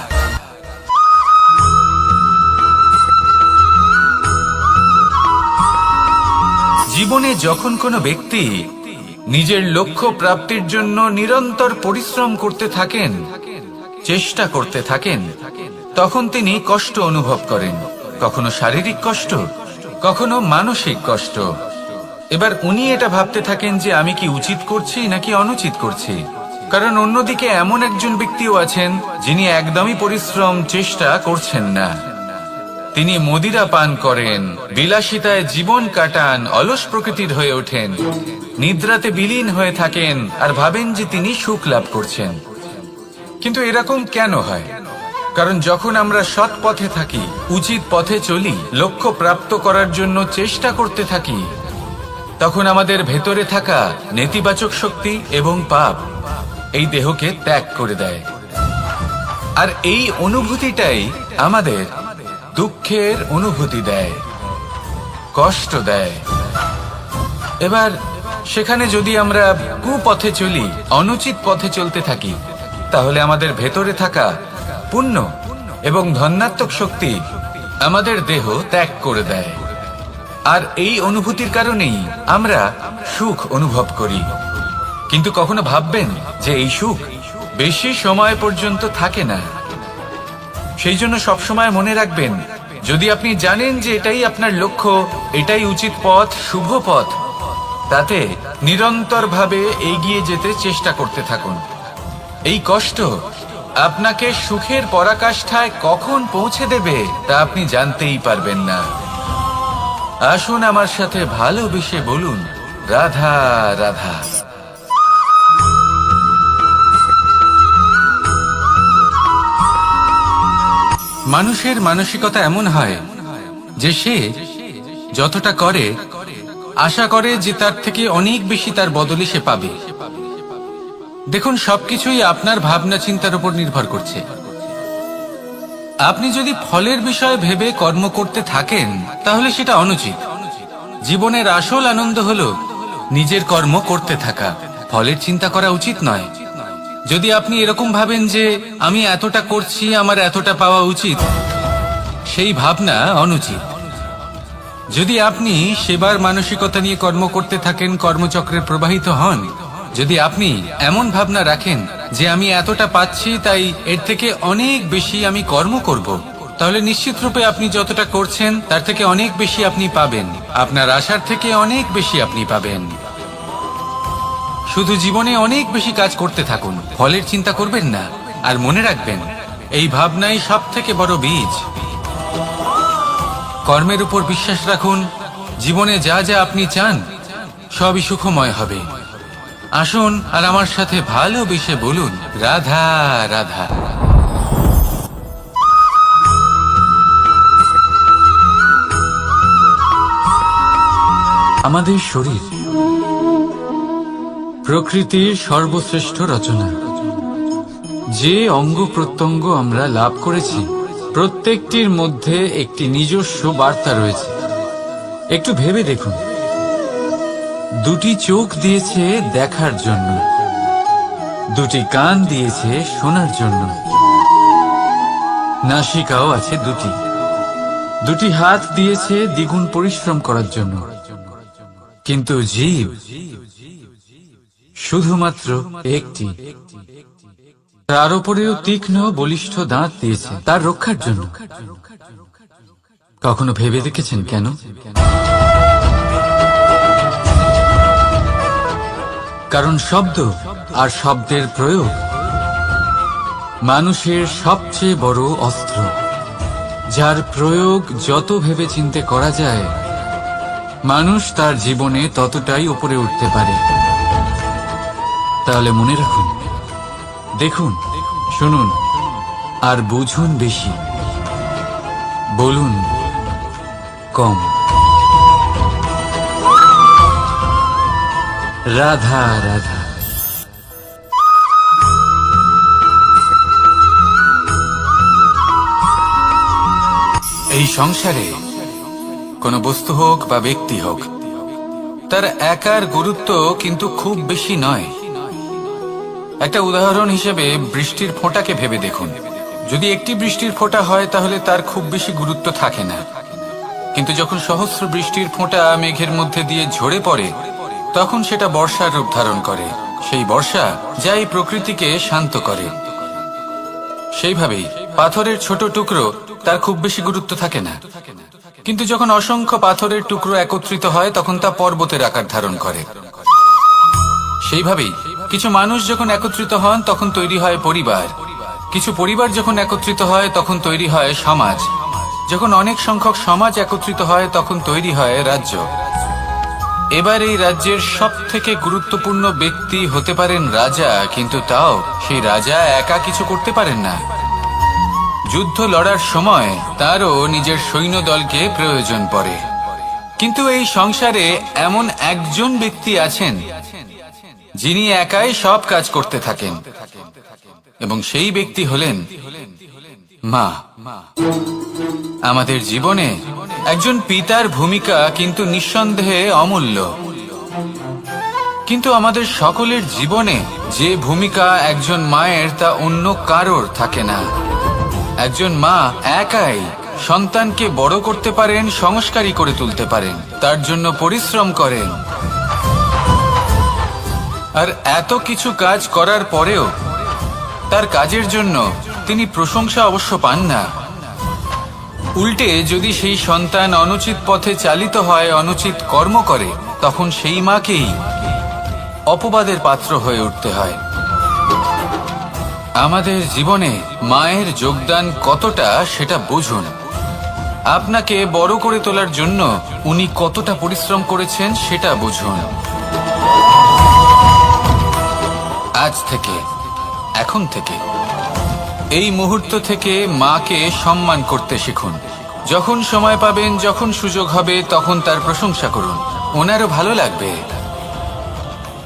জীবনে যখন কোনো ব্যক্তি নিজের লক্ষ্য প্রাপ্তির জন্য নিরন্তর পরিশ্রম করতে থাকেন, চেষ্টা করতে থাকেন, তখন তিনি কষ্ট অনুভব করেন, কখনো শারীরিক কষ্ট, কখনো মানসিক কষ্ট। এবার উনি এটা ভাবতে থাকেন যে আমি কি উচিত করছি নাকি অনুচিত করছি। কারণ অন্যদিকে এমন একজন ব্যক্তিও আছেন যিনি একদমই পরিশ্রম, চেষ্টা করছেন না। তিনি মদিরা পান করেন, বিলাসিতায় জীবন কাটান, অলস প্রকৃতির হয়ে ওঠেন, নিদ্রাতে বিলীন হয়ে থাকেন আর ভাবেন যে তিনি সুখ লাভ করছেন। কিন্তু এরকম কেন হয়? কারণ যখন আমরা সৎ পথে থাকি, উচিত পথে চলি, লক্ষ্য প্রাপ্ত করার জন্য চেষ্টা করতে থাকি, তখন আমাদের ভেতরে থাকা নেতিবাচক শক্তি এবং পাপ এই দেহকে ত্যাগ করে দেয়। আর এই অনুভূতিটাই আমাদের দুঃখের অনুভূতি দেয়, কষ্ট দেয়। এবার সেখানে যদি আমরা কুপথে চলি, অনুচিত পথে চলতে থাকি, তাহলে আমাদের ভেতরে থাকা পুণ্য এবং ধনাত্মক শক্তি আমাদের দেহ ত্যাগ করে দেয়। আর এই অনুভূতির কারণেই আমরা সুখ অনুভব করি। কিন্তু কখনো ভাববেন যে এই সুখ বেশি সময় পর্যন্ত থাকে না। সেই জন্য সবসময় মনে রাখবেন, যদি আপনি জানেন যে এটাই আপনার লক্ষ্য, এটাই উচিত পথ, শুভ পথ, তাতে নিরন্তরভাবে এগিয়ে যেতে চেষ্টা করতে থাকুন। এই কষ্ট আপনাকে সুখের পরাকাষ্ঠায় কখন পৌঁছে দেবে তা আপনি জানতেই পারবেন না। আসুন আমার সাথে ভালোবেসে বলুন, রাধা রাধা। মানুষের মানসিকতা এমন হয় যে সে যতটা করে আশা করে যে তার থেকে অনেক বেশি তার বদলে সে পাবে। দেখুন, সবকিছুই আপনার ভাবনা চিন্তার উপর নির্ভর করছে। আপনি যদি ফলের বিষয়ে ভেবে কর্ম করতে থাকেন তাহলে সেটা অনুচিত। জীবনের আসল আনন্দ হলো নিজের কর্ম করতে থাকা, ফলের চিন্তা করা উচিত নয়। যদি আপনি এরকম ভাবেন যে আমি এতটা করছি, আমার এতটা পাওয়া উচিত, সেই ভাবনা অনুচিত। যদি আপনি সেবার মানসিকতা নিয়ে কর্ম করতে থাকেন, কর্মচক্রে প্রবাহিত হন, যদি আপনি এমন ভাবনা রাখেন যে আমি এতটা পাচ্ছি তাই এর থেকে অনেক বেশি আমি কর্ম করব, তাহলে নিশ্চিত রূপে আপনি যতটা করছেন তার থেকে অনেক বেশি আপনি পাবেন। আপনার আশার থেকে অনেক বেশি আপনি পাবেন। শুধু জীবনে অনেক বেশি কাজ করতে থাকুন, ফলের চিন্তা করবেন না। আর মনে রাখবেন, এই ভাবনাই সব থেকে বড় বীজ। কর্মের উপর বিশ্বাস রাখুন। জীবনে যা যা আপনি চান সবই সুখময় হবে। আসুন আর আমার সাথে ভালোবেসে বলুন, রাধা রাধা। আমাদের শরীর প্রকৃতির সর্বশ্রেষ্ঠ রচনা। যে অঙ্গ প্রত্যঙ্গ আমরা লাভ করেছি প্রত্যেকটির মধ্যে একটি নিজস্ব বার্তা রয়েছে। একটু ভেবে দেখুন, দুটি চোখ দিয়েছে দেখার জন্য, দুটি কান দিয়েছে শোনার জন্য, নাসিকাও আছে দুটি, দুটি হাত দিয়েছে দ্বিগুণ পরিশ্রম করার জন্য। কিন্তু জীব শুধুমাত্র একটি। তার উপরেও তীক্ষ্ণ বলিষ্ঠ দাঁত দিয়েছে তার রক্ষার জন্য। কখনো ভেবে দেখেছেন কেন? কারণ শব্দ আর শব্দের প্রয়োগ মানুষের সবচেয়ে বড় অস্ত্র, যার প্রয়োগ যত ভেবে চিন্তে করা যায় মানুষ তার জীবনে ততটাই উপরে উঠতে পারে। তাহলে মনে রাখুন, দেখুন, শুনুন আর বুঝুন বেশি, বলুন কম। রাধা রাধা। এই সংসারে কোনো বস্তু হোক বা ব্যক্তি হোক, তার একার গুরুত্ব কিন্তু খুব বেশি নয়। একটা উদাহরণ হিসেবে বৃষ্টির ফোঁটাকে ভেবে দেখুন। যদি একটি বৃষ্টির ফোঁটা হয় তাহলে তার খুব বেশি গুরুত্ব থাকে না, কিন্তু যখন সহস্র বৃষ্টির ফোঁটা মেঘের মধ্যে দিয়ে ঝরে পড়ে তখন সেটা বর্ষার রূপ ধারণ করে। সেই বর্ষা যা এই প্রকৃতিকে শান্ত করে। সেইভাবেই পাথরের ছোট টুকরো, তার খুব বেশি গুরুত্ব থাকে না, কিন্তু যখন অসংখ্য পাথরের টুকরো একত্রিত হয় তখন তা পর্বতের আকার ধারণ করে। সেইভাবেই কিছু মানুষ যখন একত্রিত হন তখন তৈরি হয় পরিবার, কিছু পরিবার যখন একত্রিত হয় তখন তৈরি হয় সমাজ, যখন অনেক সংখ্যক সমাজ একত্রিত হয় তখন তৈরি হয় রাজ্য। এবার এই রাজ্যের সব থেকে গুরুত্বপূর্ণ ব্যক্তি হতে পারেন রাজা, কিন্তু তাও সেই রাজা একা কিছু করতে পারেন না। যুদ্ধ লড়ার সময় তারও নিজের সৈন্যদলকে প্রয়োজন পড়ে। কিন্তু এই সংসারে এমন একজন ব্যক্তি আছেন যিনি একাই সব কাজ করতে থাকেন, এবং সেই ব্যক্তি হলেন মা। আমাদের জীবনে একজন পিতার ভূমিকা কিন্তু নিঃসন্দেহে অমূল্য, কিন্তু আমাদের সকলের জীবনে যে ভূমিকা একজন মায়ের তা অন্য কারোর থাকে না। একজন মা একাই সন্তানকে বড় করতে পারেন, সংস্কারী করে তুলতে পারেন, তার জন্য পরিশ্রম করেন। আর এত কিছু কাজ করার পরেও তার কাজের জন্য তিনি প্রশংসা অবশ্য পান না। উল্টে যদি সেই সন্তান অনুচিত পথে চালিত হয়, অনুচিত কর্ম করে, তখন সেই মাকেই অপবাদের পাত্র হয়ে উঠতে হয়। আমাদের জীবনে মায়ের যোগদান কতটা সেটা বুঝুন। আপনাকে বড় করে তোলার জন্য উনি কতটা পরিশ্রম করেছেন সেটা বুঝুন। আজ থেকে, এখন থেকে, এই মুহূর্ত থেকে মাকে সম্মান করতে শিখুন। যখন সময় পাবেন, যখন সুযোগ হবে, তখন তার প্রশংসা করুন। ওনারও ভালো লাগবে।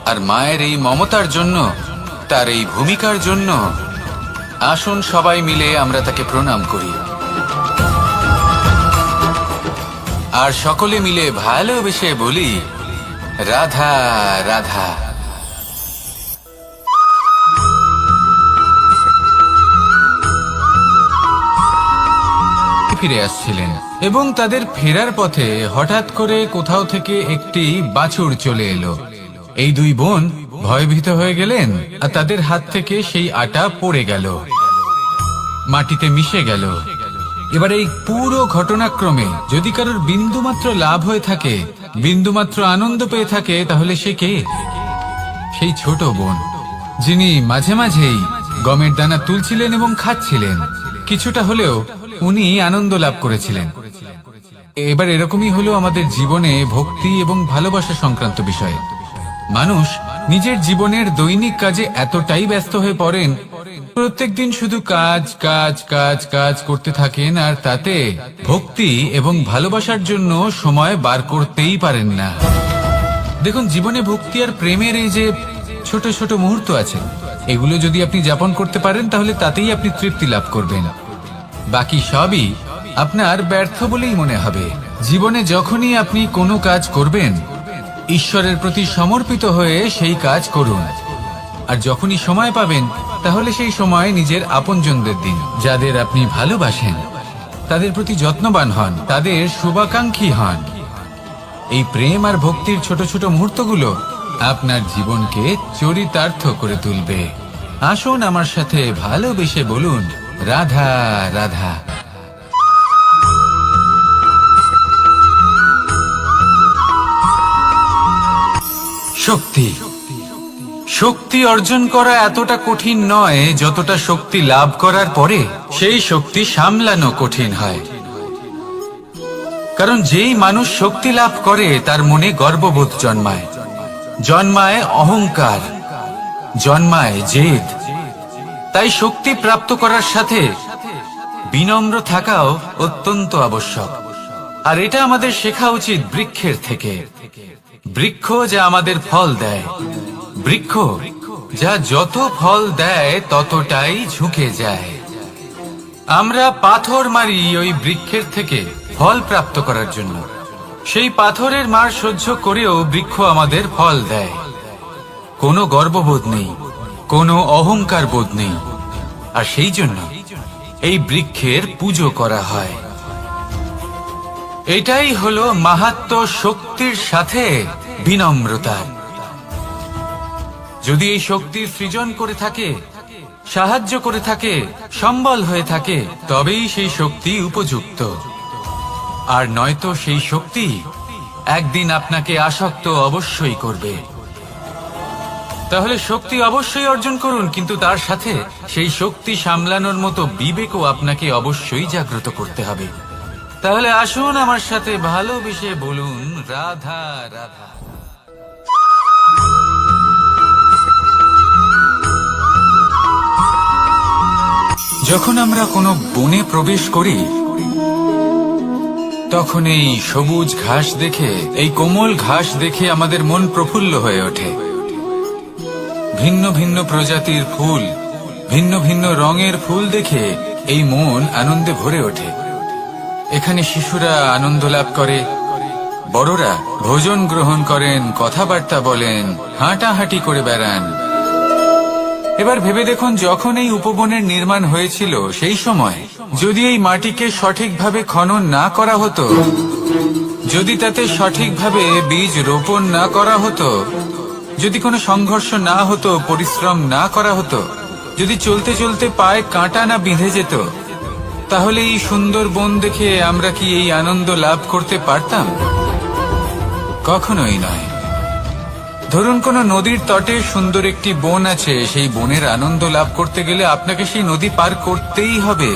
আর মায়ের এই মমতার জন্য, তার এই ভূমিকার জন্য আসুন সবাই মিলে আমরা তাকে প্রণাম করি। আর সকলে মিলে ভালোবেসে বলি, রাধা রাধা। ফিরে আসছিলেন এবং তাদের ফেরার পথে হঠাৎ করে কোথাও থেকে একটি বাছুর চলে এলো। এই দুই বোন ভয়ভীত হয়ে গেলেন আর তাদের হাত থেকে সেই আটা পড়ে গেল, মাটিতে মিশে গেল। এবার এই পুরো ঘটনাক্রমে যদি কারোর বিন্দুমাত্র লাভ হয়ে থাকে, বিন্দুমাত্র আনন্দ পেয়ে থাকে, তাহলে সে কে? সেই ছোট বোন, যিনি মাঝে মাঝেই গমের দানা তুলছিলেন এবং খাচ্ছিলেন। কিছুটা হলেও উনি আনন্দ লাভ করেছিলেন। এবার এরকমই হলো আমাদের জীবনে ভক্তি এবং ভালোবাসা সংক্রান্ত বিষয়ে। মানুষ নিজের জীবনের দৈনিক কাজে এতটাই ব্যস্ত হয়ে পড়েন, প্রত্যেকদিন শুধু কাজ কাজ কাজ কাজ করতে থাকেন, আর তাতে ভক্তি এবং ভালোবাসার জন্য সময় বার করতেই পারেন না। দেখুন, জীবনে ভক্তি আর প্রেমের এই যে ছোট ছোট মুহূর্ত আছে, এগুলো যদি আপনি যাপন করতে পারেন, তাহলে তাতেই আপনি তৃপ্তি লাভ করবেন। বাকি সবই আপনার ব্যর্থ বলেই মনে হবে। জীবনে যখনই আপনি কোনো কাজ করবেন, ঈশ্বরের প্রতি সমর্পিত হয়ে সেই কাজ করুন। আর যখনই সময় পাবেন, তাহলে সেই সময় নিজের আপনজনদের দিন। যাদের আপনি ভালোবাসেন তাদের প্রতি যত্নবান হন, তাদের শুভাকাঙ্ক্ষী হন। এই প্রেম আর ভক্তির ছোট ছোট মুহূর্তগুলো আপনার জীবনকে চরিতার্থ করে তুলবে। আসুন আমার সাথে ভালোবেসে বলুন, রাধা রাধা। শক্তি, শক্তি অর্জন করা এতটা কঠিন নয় যতটা শক্তি লাভ করার পরে সেই শক্তি সামলানো কঠিন হয়। কারণ যেই মানুষ শক্তি লাভ করে তার মনে গর্ববোধ জন্মায়, জন্মায় অহংকার, জন্মায় জেদ। তাই শক্তি প্রাপ্ত করার সাথে বিনম্র থাকাও অত্যন্ত আবশ্যক। আর এটা আমাদের শেখা উচিত বৃক্ষের থেকে। বৃক্ষ যা আমাদের ফল দেয়, বৃক্ষ যা যত ফল দেয় ততটাই ঝুঁকে যায়। আমরা পাথর মারি ওই বৃক্ষের থেকে ফল প্রাপ্ত করার জন্য। সেই পাথরের মার সহ্য করেও বৃক্ষ আমাদের ফল দেয়। কোনো গর্ববোধ নেই, কোনো অহংকার বোধ নেই। আর সেই জন্য এই বৃক্ষের পুজো করা হয়। এটাই হলো মাহাত্ম্য শক্তির সাথে বিনম্রতার। যদি এই শক্তির সৃজন করে থাকে, সাহায্য করে থাকে, সম্বল হয়ে থাকে, তবেই সেই শক্তি উপযুক্ত। আর নয়তো সেই শক্তি একদিন আপনাকে আসক্ত অবশ্যই করবে। তাহলে শক্তি অবশ্যই অর্জন করুন, কিন্তু তার সাথে সেই শক্তি সামলানোর মতো বিবেকও আপনাকে অবশ্যই জাগ্রত করতে হবে। তাহলে আসুন আমার সাথে ভালোবেসে বলুন, রাধা রাধা। যখন আমরা কোনো বনে প্রবেশ করি, তখন এই সবুজ ঘাস দেখে, এই কোমল ঘাস দেখে আমাদের মন প্রফুল্ল হয়ে ওঠে। ভিন্ন ভিন্ন প্রজাতির ফুল, ভিন্ন ভিন্ন রঙের ফুল দেখে এই মন আনন্দে ভরে ওঠে। এখানে শিশুরা আনন্দ লাভ করে, বড়রা ভোজন গ্রহণ করেন, কথাবার্তা বলেন, হাঁটাহাঁটি করে বেড়ান। এবার ভেবে দেখুন, যখন এই উপবনের নির্মাণ হয়েছিল সেই সময় যদি এই মাটিকে সঠিকভাবে খনন না করা হতো, যদি তাতে সঠিকভাবে বীজ রোপণ না করা হতো, যদি কোনো সংঘর্ষ না হতো, পরিশ্রম না করা হতো, যদি চলতে চলতে পায়ে কাঁটা না বিঁধে যেত, তাহলে এই সুন্দর বন দেখে আমরা কি এই আনন্দ লাভ করতে পারতাম? কখনোই নয়। ধরুন কোনো নদীর তটে সুন্দর একটি বন আছে, সেই বনের আনন্দ লাভ করতে গেলে আপনাকে সেই নদী পার করতেই হবে।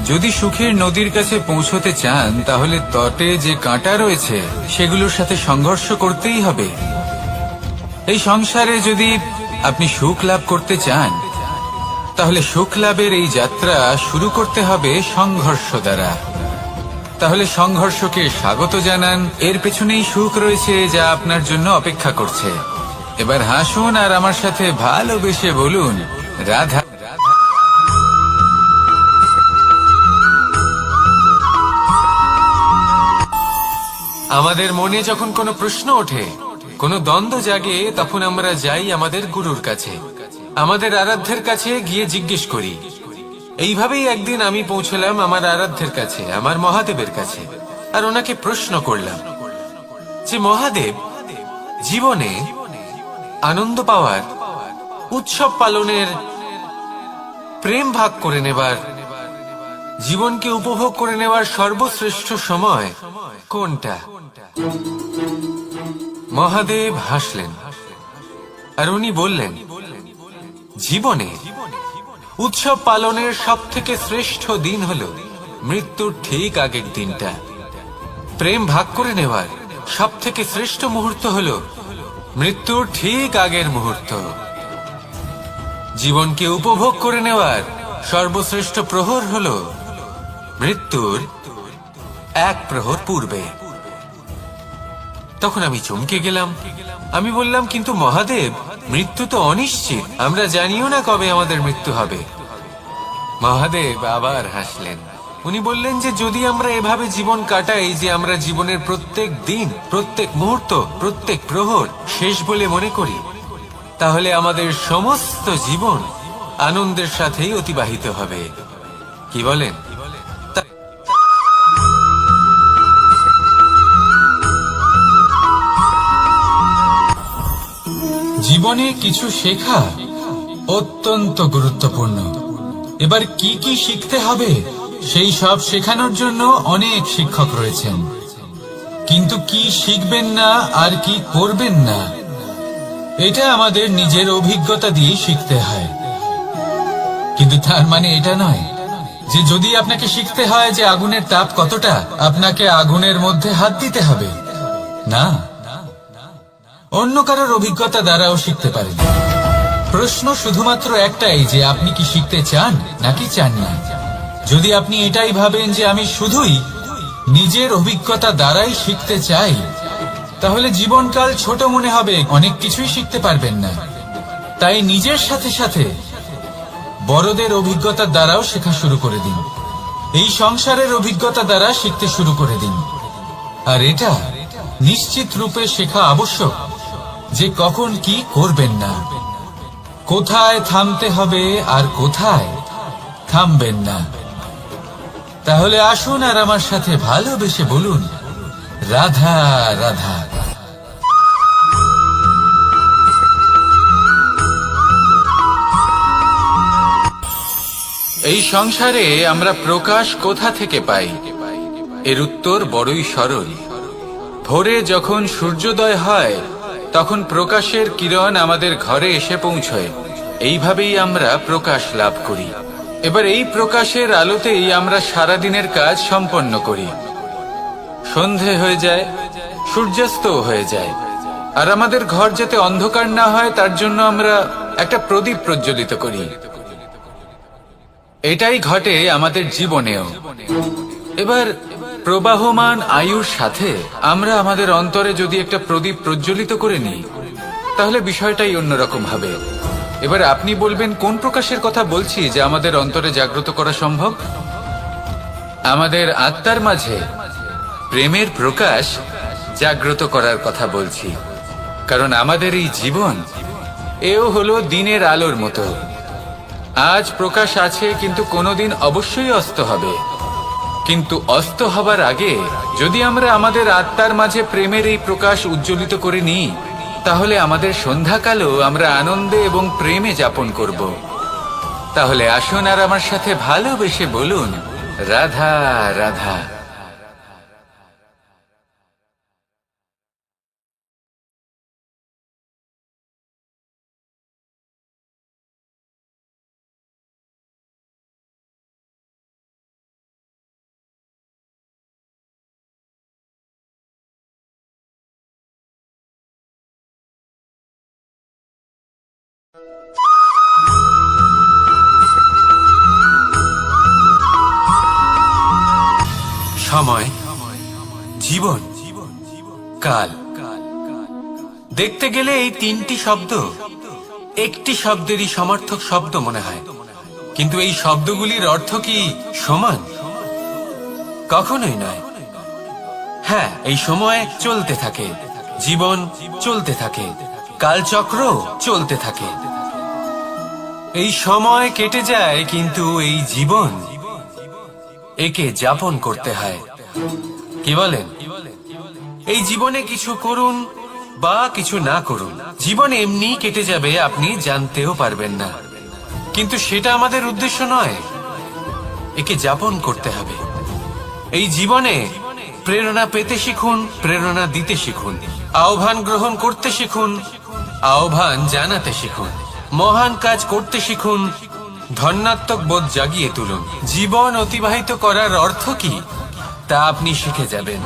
যদি সুখের নদীর কাছে পৌঁছতে চান তাহলে তটে যে কাঁটা রয়েছে সেগুলোর সাথে সংঘর্ষ করতেই হবে। এই সংসারে যদি আপনি সুখ লাভ করতে চান তাহলে সুখ লাভের এই যাত্রা শুরু করতে হবে সংঘর্ষ দ্বারা। তাহলে সংঘর্ষকে স্বাগত জানান, এর পেছনেই সুখ রয়েছে যা আপনার জন্য অপেক্ষা করছে। এবার হাসুন আর আমার সাথে ভালোবেসে বলুন, রাধা। আমাদের মনে যখন কোনো প্রশ্ন ওঠে, কোনো দ্বন্দ্ব জাগে, তখন আমরা যাই আমাদের গুরুর কাছে, আমাদের আরাধ্যের কাছে গিয়ে জিজ্ঞেস করি। এইভাবেই একদিন আমি পৌঁছলাম আমার আরাধ্যের কাছে, আমার মহাদেবের কাছে, আর ওনাকে প্রশ্ন করলাম যে মহাদেব, জীবনে আনন্দ পাওয়ার, উৎসব পালনের, প্রেম ভাগ করে নেবার, জীবনকে উপভোগ করে নেওয়ার সর্বশ্রেষ্ঠ সময় কোনটা? মহাদেব হাসলেন আর উনি বললেন, জীবনে উৎসব পালনের সব থেকে শ্রেষ্ঠ দিন হলো মৃত্যুর ঠিক আগের দিনটা। প্রেম ভাগ করে নেওয়ার সব থেকে শ্রেষ্ঠ মুহূর্ত হলো মৃত্যুর ঠিক আগের মুহূর্ত। জীবনকে উপভোগ করে নেওয়ার সর্বশ্রেষ্ঠ প্রহর হলো মৃত্যুর এক প্রহর পূর্বে। তখন আমি চমকে গেলাম। আমি বললাম, কিন্তু মহাদেব, মৃত্যু তো অনিশ্চিত, আমরা জানিও না কবে আমাদের মৃত্যু হবে। মহাদেব আবার হাসলেন। উনি বললেন যে যদি আমরা এভাবে জীবন কাটাই যে আমরা জীবনের প্রত্যেক দিন, প্রত্যেক মুহূর্ত, প্রত্যেক প্রহর শেষ বলে মনে করি, তাহলে আমাদের সমস্ত জীবন আনন্দের সাথেই অতিবাহিত হবে। কি বলেন? জীবনে কিছু শেখা অত্যন্ত গুরুত্বপূর্ণ। এবার কি কি শিখতে হবে সেই সব শেখানোর জন্য অনেক শিক্ষক রয়েছেন, কিন্তু কি শিখবেন না আর কি করবেন না এটা আমাদের নিজের অভিজ্ঞতা দিয়ে শিখতে হয়। কিন্তু তার মানে এটা নয় যে যদি আপনাকে শিখতে হয় যে আগুনের তাপ কতটা, আপনাকে আগুনের মধ্যে হাত দিতে হবে। না, অন্য কারোর অভিজ্ঞতা দ্বারাও শিখতে পারেন। প্রশ্ন শুধুমাত্র একটাই যে আপনি কি শিখতে চান নাকি চান না। যদি আপনি এটাই ভাবেন যে আমি শুধুই নিজের অভিজ্ঞতা দ্বারাই শিখতে চাই, তাহলে জীবনকাল ছোট মনে হবে, অনেক কিছুই শিখতে পারবেন না। তাই নিজের সাথে সাথে বড়দের অভিজ্ঞতা দ্বারাও শেখা শুরু করে দিন। এই সংসারের অভিজ্ঞতা দ্বারা শিখতে শুরু করে দিন। আর এটা নিশ্চিত রূপে শেখা আবশ্যক যে কখন কি করবেন না, কোথায় থামতে হবে আর কোথায় থামবেন না। তাহলে আসুন আর আমার সাথে ভালোবেসে বলুন, রাধা রাধা। এই সংসারে আমরা প্রকাশ কোথা থেকে পাই? এর উত্তর বড়ই সরল। ভোরে যখন সূর্যোদয় হয় তখন প্রকাশের কিরণ আমাদের ঘরে এসে পৌঁছয়। এইভাবেই আমরা প্রকাশ লাভ করি। এবার এই প্রকাশের আলোতেই আমরা সারাদিনের কাজ সম্পন্ন করি। সন্ধে হয়ে যায়, সূর্যাস্ত হয়ে যায়, আর আমাদের ঘর যাতে অন্ধকার না হয় তার জন্য আমরা একটা প্রদীপ প্রজ্বলিত করি। এটাই ঘটে আমাদের জীবনেও। এবার প্রবাহমান আয়ুর সাথে আমরা আমাদের অন্তরে যদি একটা প্রদীপ প্রজ্বলিত করে নিই তাহলে বিষয়টাই অন্যরকম হবে। এবার আপনি বলবেন, কোন প্রকাশের কথা বলছি যা আমাদের অন্তরে জাগ্রত করা সম্ভব? আমাদের আত্মার মাঝে প্রেমের প্রকাশ জাগ্রত করার কথা বলছি। কারণ আমাদের এই জীবন এও হলো দিনের আলোর মতো। আজ প্রকাশ আছে, কিন্তু কোনোদিন অবশ্যই অস্ত হবে। কিন্তু অস্ত হবার আগে যদি আমরা আমাদের আত্মার মাঝে প্রেমের এই প্রকাশ উজ্জ্বলিত করে নিই, তাহলে আমাদের সন্ধ্যাকালও আমরা আনন্দে এবং প্রেমে যাপন করব। তাহলে আসুন আর আমার সাথে ভালোবেসে বলুন, রাধা রাধা। সময়, জীবন, কাল। দেখতে গেলে এই তিনটি শব্দ একটি শব্দেরই সমার্থক শব্দ মনে হয়, কিন্তু এই শব্দগুলির অর্থ কি সমান? কখনোই নয়। হ্যাঁ, এই সময় চলতে থাকে, জীবন চলতে থাকে, কালচক্র চলতে থাকে। এই সময় কেটে যায়, কিন্তু এই জীবন একে যাপন করতে হয়। কি বলেন? এই জীবনে কিছু করুন বা কিছু না করুন, জীবন এমনি কেটে যাবে, আপনি জানতেও পারবেন না। কিন্তু সেটা আমাদের উদ্দেশ্য নয়, একে যাপন করতে হবে। এই জীবনে প্রেরণা পেতে শিখুন, প্রেরণা দিতে শিখুন, আহ্বান গ্রহণ করতে শিখুন, আহ্বান জানাতে শিখুন, মহান কাজ করতে শিখুন, ধন্যাত্মক বোধ জাগিয়ে তুলুন। জীবন অতিবাহিত করার অর্থ কি তা আপনি শিখে যাবেন।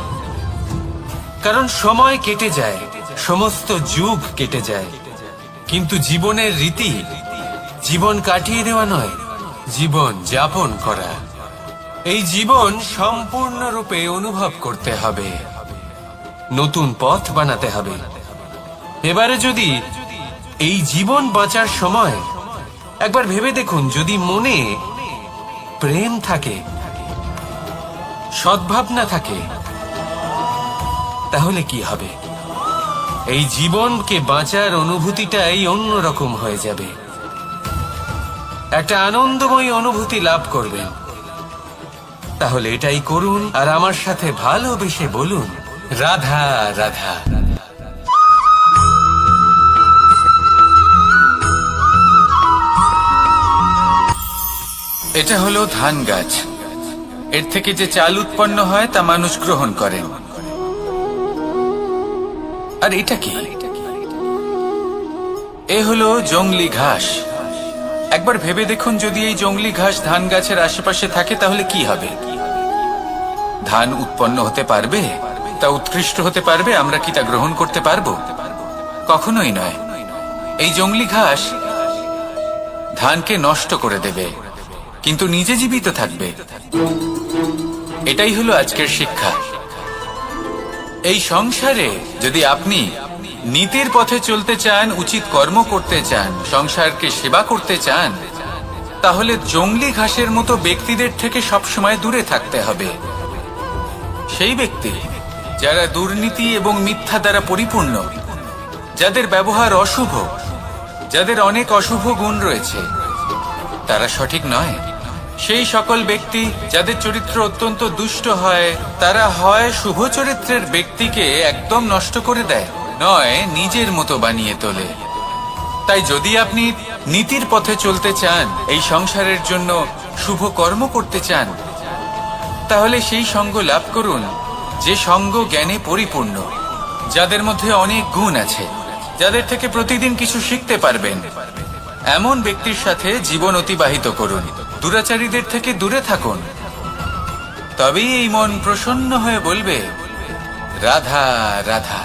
কারণ সময় কেটে যায়, সমস্ত যুগ কেটে যায়, কিন্তু জীবনের রীতি জীবন কাটিয়ে দেওয়া নয়, জীবন যাপন করা। এই জীবন সম্পূর্ণরূপে অনুভব করতে হবে, নতুন পথ বানাতে হবে। এবারে যদি এই জীবন বাঁচার সময় একবার ভেবে দেখুন, যদি মনে প্রেম থাকে, সদ্ভাবনা থাকে, তাহলে কি হবে? এই জীবনকে বাঁচার অনুভূতিটাই অন্যরকম হয়ে যাবে, একটা আনন্দময় অনুভূতি লাভ করবেন। তাহলে এটাই করুন, আর আমার সাথে ভালোবেসে বলুন, রাধা রাধা। এটা হলো ধান গাছ। এর থেকে যে চাল উৎপন্ন হয় তা মানুষ গ্রহণ করেন। আর এটা কি? এ হলো জংলি ঘাস। একবার ভেবে দেখুন, যদি এই জংলি ঘাস ধান গাছের আশেপাশে থাকে তাহলে কি হবে? ধান উৎপন্ন হতে পারবে? তা উৎকৃষ্ট হতে পারবে? আমরা কি তা গ্রহণ করতে পারবো? কখনোই নয়। এই জংলি ঘাস ধানকে নষ্ট করে দেবে, কিন্তু নিজে জীবিত থাকবে। এটাই হলো আজকের শিক্ষা। এই সংসারে যদি আপনি নীতির পথে চলতে চান, উচিত কর্ম করতে চান, সংসারকে সেবা করতে চান, তাহলে জংলি ঘাসের মতো ব্যক্তিদের থেকে সবসময় দূরে থাকতে হবে। সেই ব্যক্তি যারা দুর্নীতি এবং মিথ্যা দ্বারা পরিপূর্ণ, যাদের ব্যবহার অশুভ, যাদের অনেক অশুভ গুণ রয়েছে, তারা সঠিক নয়। সেই সকল ব্যক্তি যাদের চরিত্র অত্যন্ত দুষ্ট হয়, তারা হয় শুভ চরিত্রের ব্যক্তিকে একদম নষ্ট করে দেয়, নয় নিজের মতো বানিয়ে তোলে। তাই যদি আপনি নীতির পথে চলতে চান, এই সংসারের জন্য শুভ কর্ম করতে চান, তাহলে সেই সঙ্গ লাভ করুন যে সঙ্গ জ্ঞানে পরিপূর্ণ, যাদের মধ্যে অনেক গুণ আছে, যাদের থেকে প্রতিদিন কিছু শিখতে পারবেন। এমন ব্যক্তির সাথে জীবন অতিবাহিত করুন, দুরাচারীদের থেকে দূরে থাকুন। তবেই এই মন প্রসন্ন হয়ে বলবে, রাধা রাধা।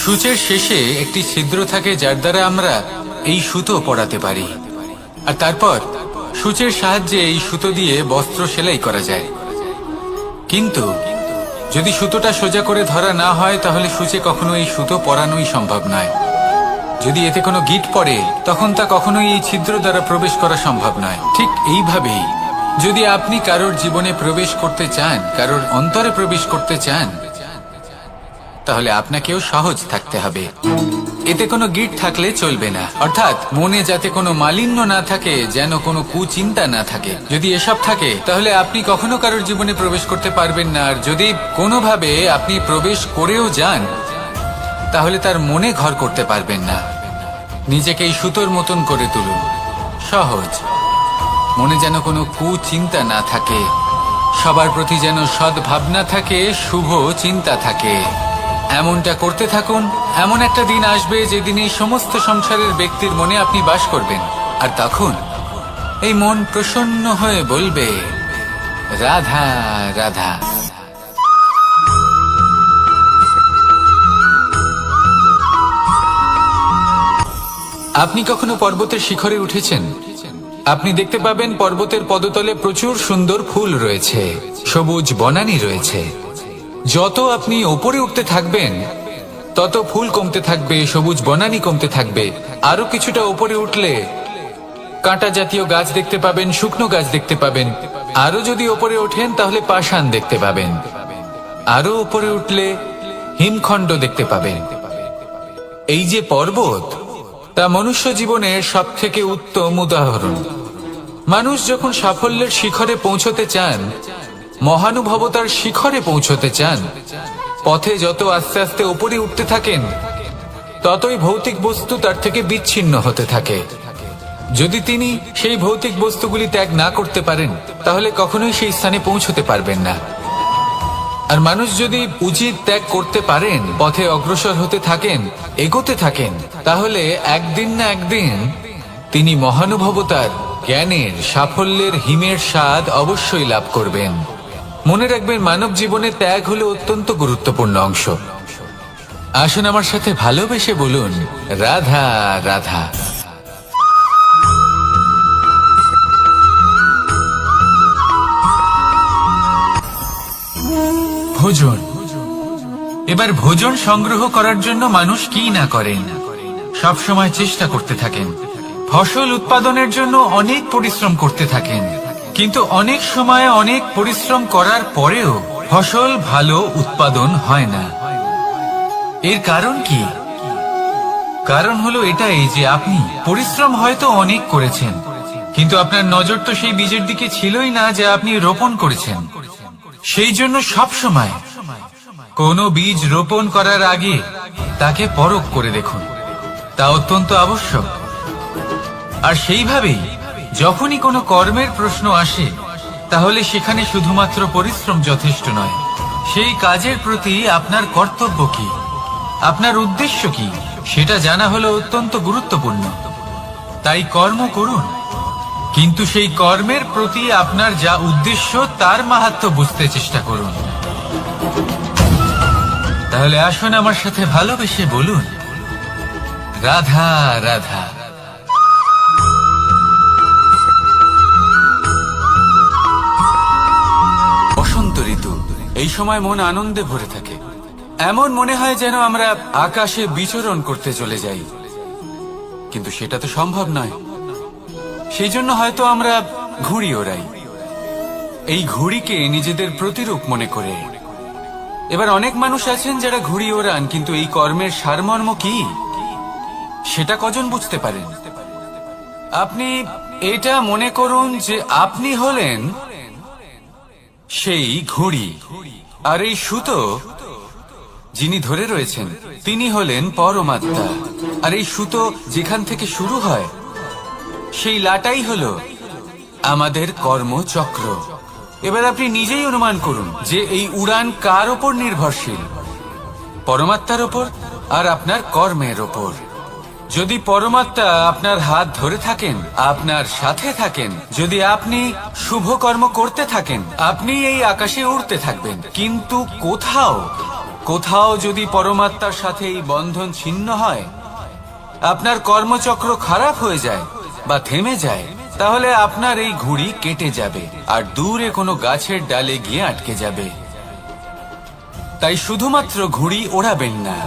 সূচের শেষে একটি ছিদ্র থাকে, যার দ্বারা আমরা এই সুতো পরাতে পারি, আর তারপর সূচের সাহায্যে এই সুতো দিয়ে বস্ত্র সেলাই করা যায়। কিন্তু যদি সুতোটা সোজা করে ধরা না হয়, তাহলে সূচে কখনো এই সুতো পরানোই সম্ভব নয়। যদি এতে কোনো গিঁট পড়ে, তখন তা কখনোই এই ছিদ্র দ্বারা প্রবেশ করা সম্ভব নয়। ঠিক এইভাবেই যদি আপনি কারোর জীবনে প্রবেশ করতে চান, কারোর অন্তরে প্রবেশ করতে চান, তাহলে আপনাকেও সহজ থাকতে হবে। এতে কোনো গিঁট থাকলে চলবে না, অর্থাৎ মনে যাতে কোনো মালিন্য না থাকে, যেন কোনো কুচিন্তা না থাকে। যদি এসব থাকে, তাহলে আপনি কখনো কারোর জীবনে প্রবেশ করতে পারবেন না। আর যদি কোনোভাবে আপনি প্রবেশ করেও যান, তাহলে তার মনে ঘর করতে পারবেন না। নিজেকে এই সুতোর মতন করে তুলুন, সহজ। মনে যেন কোনো কুচিন্তা না থাকে, সবার প্রতি যেন সদ্ভাবনা থাকে, শুভ চিন্তা থাকে। এমনটা করতে থাকুন। এমন একটা দিন আসবে যেদিন এই সমস্ত সংসারের ব্যক্তির মনে আপনি বাস করবেন, আর তখন এই মন প্রসন্ন হয়ে বলবে, রাধা রাধা। আপনি কখনো পর্বতের শিখরে উঠেছেন? আপনি দেখতে পাবেন পর্বতের পদতলে প্রচুর সুন্দর ফুল রয়েছে, সবুজ বনানী রয়েছে। যত আপনি ওপরে উঠতে থাকবেন তত ফুল কমতে থাকবে, সবুজ বনানী কমতে থাকবে। আরো কিছুটা ওপরে উঠলে কাঁটা জাতীয় গাছ দেখতে পাবেন, শুকনো গাছ দেখতে পাবেন। আরো যদি ওপরে ওঠেন তাহলে পাষাণ দেখতে পাবেন। আরো উপরে উঠলে হিমখণ্ড দেখতে পাবেন। এই যে পর্বত, তা মনুষ্য জীবনের সব থেকে উত্তম উদাহরণ। মানুষ যখন সাফল্যের শিখরে পৌঁছতে চান, মহানুভবতার শিখরে পৌঁছতে চান, পথে যত আস্তে আস্তে উপরে উঠতে থাকেন ততই ভৌতিক বস্তু তার থেকে বিচ্ছিন্ন হতে থাকে। যদি তিনি সেই ভৌতিক বস্তুগুলি ত্যাগ না করতে পারেন তাহলে কখনোই সেই স্থানে পৌঁছতে পারবেন না। আর মানুষ যদি উচিত ত্যাগ করতে পারেন, পথে অগ্রসর হতে থাকেন, এগোতে থাকেন, তাহলে একদিন না একদিন তিনি মহানুভবতার, জ্ঞানের, সাফল্যের হিমের স্বাদ অবশ্যই লাভ করবেন। মনে রাখবেন, মানব জীবনে ত্যাগ হলো অত্যন্ত গুরুত্বপূর্ণ অংশ। আসুন আমার সাথে ভালোবেসে বলুন, রাধা রাধা। ভোজন। এবার ভোজন সংগ্রহ করার জন্য মানুষ কি না করেন, সব সময় চেষ্টা করতে থাকেন। ফসল উৎপাদনের জন্য অনেক পরিশ্রম করতে থাকেন, কিন্তু অনেক সময় অনেক পরিশ্রম করার পরেও ফসল ভালো উৎপাদন হয় না। এর কারণ কি? কারণ হলো এটাই যে আপনি পরিশ্রম হয়তো অনেক করেছেন, কিন্তু আপনার নজর তো সেই বীজের দিকে ছিলই না যা আপনি রোপণ করেছেন। সেই জন্য সব সময় কোনো বীজ রোপণ করার আগে তাকে পরখ করে দেখুন, তা অত্যন্ত আবশ্যক। আর সেইভাবেই যখনই কোনো কর্মের প্রশ্ন আসে, তাহলে সেখানে শুধুমাত্র পরিশ্রম যথেষ্ট নয়। সেই কাজের প্রতি আপনার কর্তব্য কি, আপনার উদ্দেশ্য কি, সেটা জানা হলো অত্যন্ত গুরুত্বপূর্ণ। তাই কর্ম করুন, কিন্তু সেই কর্মের প্রতি আপনার যা উদ্দেশ্য তার মাহাত্ম্য বুঝতে চেষ্টা করুন। তাহলে আসুন আমার সাথে ভালোবেসে বলুন, রাধা রাধা। বসন্ত ঋতু, এই সময় মন আনন্দে ভরে থাকে। এমন মনে হয় যেন আমরা আকাশে বিচরণ করতে চলে যাই, কিন্তু সেটা তো সম্ভব নয়। সেই জন্য হয়তো আমরা ঘুড়ি ওড়াই, এই ঘুড়িকে নিজেদের প্রতিরূপ মনে করে। এবার অনেক মানুষ আছেন যারা ঘুড়ি ওড়ান, কিন্তু এই কর্মের সারমর্ম কি সেটা কজন বুঝতে পারেন? আপনি এটা মনে করুন যে আপনি হলেন সেই ঘুড়ি, আর এই সুতো যিনি ধরে রয়েছেন তিনি হলেন পরমাত্মা। আর এই সুতো যেখান থেকে শুরু হয়, সেই লাটাই হলো আমাদের কর্মচক্র। এবার আপনি নিজেই অনুমান করুন যে এই উড়ান কার ওপর নির্ভরশীল, পরমাত্মার ওপর আর আপনার কর্মের ওপর। যদি পরমাত্মা আপনার হাত ধরে থাকেন, আপনার সাথে থাকেন, যদি আপনি শুভ কর্ম করতে থাকেন, আপনি এই আকাশে উড়তে থাকবেন। কিন্তু কোথাও কোথাও যদি পরমাত্মার সাথে এই বন্ধন ছিন্ন হয়, আপনার কর্মচক্র খারাপ হয়ে যায় বা থেমে যায়, তাহলে আপনার এই ঘুড়ি কেটে যাবে আর দূরে কোনো গাছের ডালে গিয়ে আটকে যাবে। তাই শুধুমাত্র ঘুড়ি ওড়াবেন না,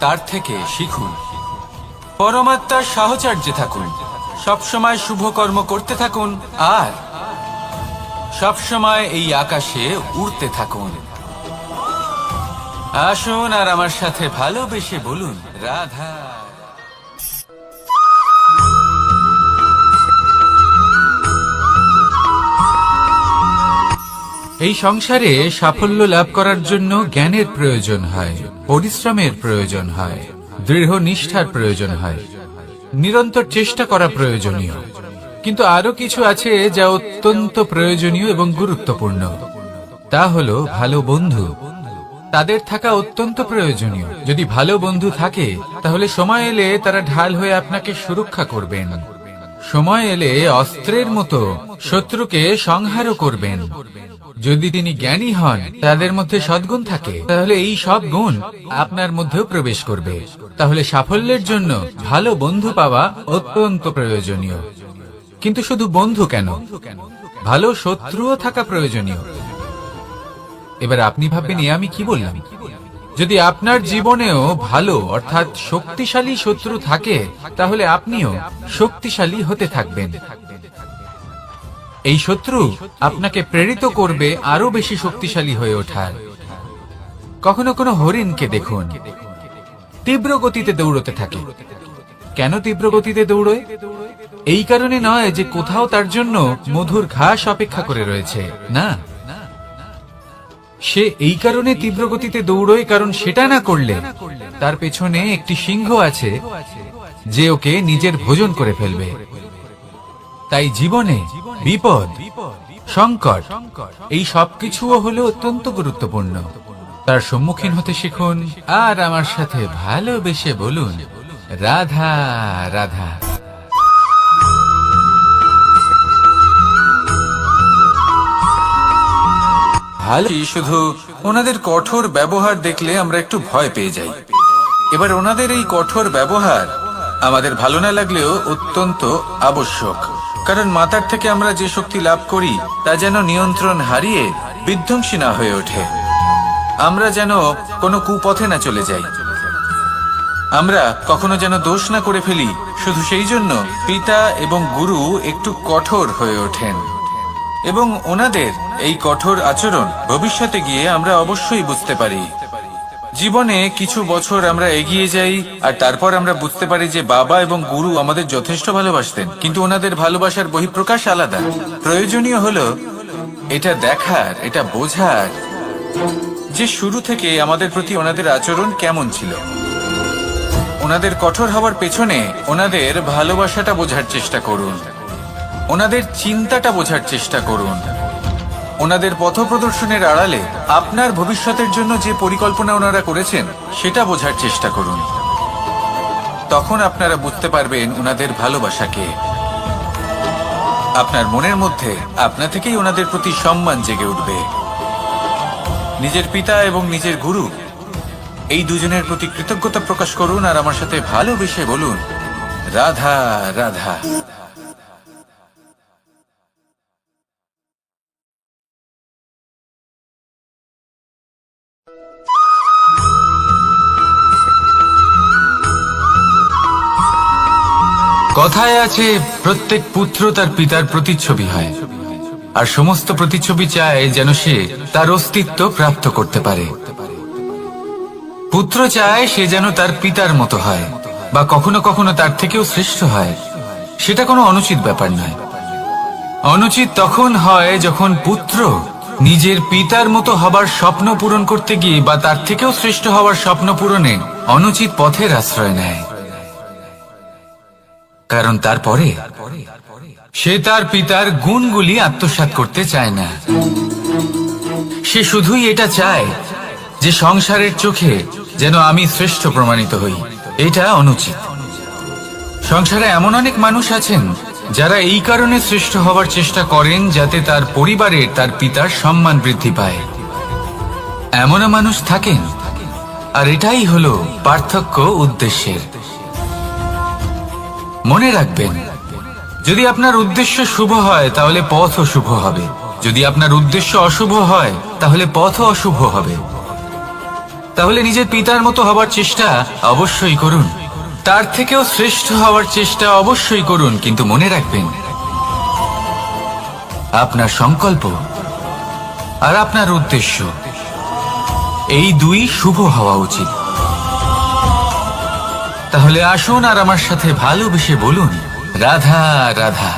তার থেকে শিখুন, পরমাত্মার সাহচর্যে থাকুন, সবসময় শুভ কর্ম করতে থাকুন আর সবসময় এই আকাশে উড়তে থাকুন। আসুন আর আমার সাথে ভালোবেসে বলুন, রাধা। এই সংসারে সাফল্য লাভ করার জন্য জ্ঞানের প্রয়োজন হয়, পরিশ্রমের প্রয়োজন হয়, দৃঢ় নিষ্ঠার প্রয়োজন হয়, নিরন্তর চেষ্টা করা প্রয়োজনীয়। কিন্তু আরো কিছু আছে যা অত্যন্ত প্রয়োজনীয় এবং গুরুত্বপূর্ণ। তা হলো ভালো বন্ধু। তাদের থাকা অত্যন্ত প্রয়োজনীয়। যদি ভালো বন্ধু থাকে তাহলে সময় এলে তারা ঢাল হয়ে আপনাকে সুরক্ষা করবেন। সময় এলে অস্ত্রের মতো শত্রুকে সংহারও করবেন। যদি তিনি জ্ঞানী হন, তাদের মধ্যে সদ্গুণ থাকে, তাহলে এই সব গুণ আপনার মধ্যেও প্রবেশ করবে। তাহলে সাফল্যের জন্য ভালো বন্ধু পাওয়া অত্যন্ত প্রয়োজনীয়। কিন্তু শুধু বন্ধু কেন, ভালো শত্রুও থাকা প্রয়োজনীয়। এবার আপনি ভাববেন, আমি কি বললাম? যদি আপনার জীবনেও ভালো অর্থাৎ শক্তিশালী শত্রু থাকে, তাহলে আপনিও শক্তিশালী হতে থাকবেন। এই শত্রু আপনাকে প্রেরিত করবে আরো বেশি শক্তিশালী হয়ে ওঠার। কখনো কোনো হরিণকে দেখুন, তীব্র গতিতে দৌড়তে থাকে। কেন তীব্র গতিতে দৌড়য়? এই কারণে নয় যে কোথাও তার জন্য মধুর ঘাস অপেক্ষা করে রয়েছে, না। সে এই কারণে তীব্র গতিতে দৌড়য় কারণ সেটা না করলে তার পেছনে একটি সিংহ আছে যে ওকে নিজের ভোজন করে ফেলবে। তাই জীবনে বিপদ, সংকট, এই সবকিছুও হলো অত্যন্ত গুরুত্বপূর্ণ। তার সম্মুখীন হতে শিখুন আর আমার সাথে ভালোবেসে বলুন, রাধা রাধা। ভালো, শুধু ওনাদের কঠোর ব্যবহার দেখলে আমরা একটু ভয় পেয়ে যাই। এবার ওনাদের এই কঠোর ব্যবহার আমাদের ভালো না লাগলেও অত্যন্ত আবশ্যক, কারণ মাতার থেকে আমরা যে শক্তি লাভ করি তা যেন নিয়ন্ত্রণ হারিয়ে বিধ্বংসী না হয়ে ওঠে। আমরা যেন কোনো কুপথে না চলে যাই, আমরা কখনো যেন দোষ না করে ফেলি। শুধু সেই জন্য পিতা এবং গুরু একটু কঠোর হয়ে ওঠেন, এবং ওনাদের এই কঠোর আচরণ ভবিষ্যতে গিয়ে আমরা অবশ্যই বুঝতে পারি। জীবনে কিছু বছর আমরা এগিয়ে যাই আর তারপর আমরা বুঝতে পারি যে বাবা এবং গুরু আমাদের যথেষ্ট ভালোবাসতেন, কিন্তু ওনাদের ভালোবাসার বহিঃপ্রকাশ আলাদা। প্রয়োজনীয় হলো এটা দেখার, এটা বোঝার যে শুরু থেকে আমাদের প্রতি ওনাদের আচরণ কেমন ছিল। ওনাদের কঠোর হওয়ার পেছনে ওনাদের ভালোবাসাটা বোঝার চেষ্টা করুন, ওনাদের চিন্তাটা বোঝার চেষ্টা করুন, ওনাদের পথপ্রদর্শনের আড়ালে আপনার ভবিষ্যতের জন্য যে পরিকল্পনা ওনারা করেছেন সেটা বোঝার চেষ্টা করুন। তখন আপনারা বুঝতে পারবেন ওনাদের ভালোবাসাকে। আপনার মনের মধ্যে আপনা থেকেই ওনাদের প্রতি সম্মান জেগে উঠবে। নিজের পিতা এবং নিজের গুরু এই দুজনের প্রতি কৃতজ্ঞতা প্রকাশ করুন আর আমার সাথে ভালোবেসে বলুন, রাধা রাধা। কথায় আছে, প্রত্যেক পুত্র তার পিতার প্রতিচ্ছবি হয়, আর সমস্ত প্রতিচ্ছবি চায় যেন সে তার অস্তিত্ব প্রাপ্ত করতে পারে। পুত্র চায় সে যেন তার পিতার মতো হয়, বা কখনো কখনো তার থেকেও শ্রেষ্ঠ হয়। সেটা কোনো অনুচিত ব্যাপার নয়। অনুচিত তখন হয় যখন পুত্র নিজের পিতার মতো হবার স্বপ্ন পূরণ করতে গিয়ে বা তার থেকেও শ্রেষ্ঠ হওয়ার স্বপ্ন পূরণে অনুচিত পথের আশ্রয় নেয়। কারণ তারপরে সে তার পিতার গুণগুলি আত্মসাৎ করতে চায় না। সে শুধুই এটা চায় যে সংসারের চোখে যেন আমি শ্রেষ্ঠ প্রমাণিত হই। এটা অনুচিত। সংসারে এমন অনেক মানুষ আছেন যারা এই কারণে শ্রেষ্ঠ হওয়ার চেষ্টা করেন যাতে তার পরিবারের তার পিতার সম্মান বৃদ্ধি পায়। এমনও মানুষ থাকেন, আর এটাই হলো পার্থক্য উদ্দেশ্যের। মনে রাখবেন, যদি আপনার উদ্দেশ্য শুভ হয় তাহলে পথও শুভ হবে, যদি আপনার উদ্দেশ্য অশুভ হয় তাহলে পথও অশুভ হবে। তাহলে নিজের পিতার মতো হবার চেষ্টা অবশ্যই করুন, তার থেকেও শ্রেষ্ঠ হওয়ার চেষ্টা অবশ্যই করুন, কিন্তু মনে রাখবেন আপনার সংকল্প আর আপনার উদ্দেশ্য এই দুই শুভ হওয়া উচিত। তাহলে আসুন আর আমার সাথে ভালোবেসে বলুন, রাধা রাধা।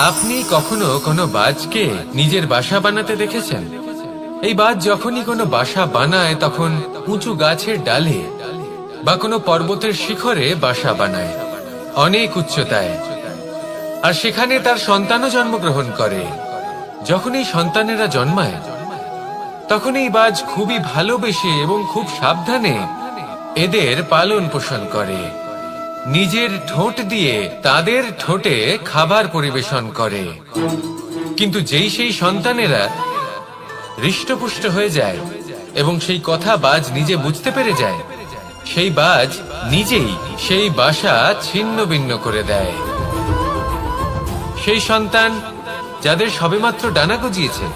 আপনি কখনো কোনো বাজকে নিজের বাসা বানাতে দেখেছেন? এই বাজ যখনই কোনো বাসা বানায় তখন উঁচু গাছের ডালে বা কোনো পর্বতের শিখরে বাসা বানায়, অনেক উচ্চতায়, আর সেখানে তার সন্তানও জন্মগ্রহণ করে। যখন এই সন্তানেরা জন্মায় তখন এই বাজ খুবই ভালোবেসে এবং খুব সাবধানে এদের পালন পোষণ করে। নিজের ঠোঁট দিয়ে তাদের ঠোঁটে খাবার পরিবেশন করে, কিন্তু যেই সেই সন্তানেরা হৃষ্টপুষ্ট হয়ে যায় এবং সেই কথা বাজ নিজে বুঝতে পেরে যায়, সেই বাজ নিজেই সেই বাসা ছিন্ন ভিন্ন করে দেয়। সেই সন্তান যাদের সবেমাত্র ডানা গজিয়েছে,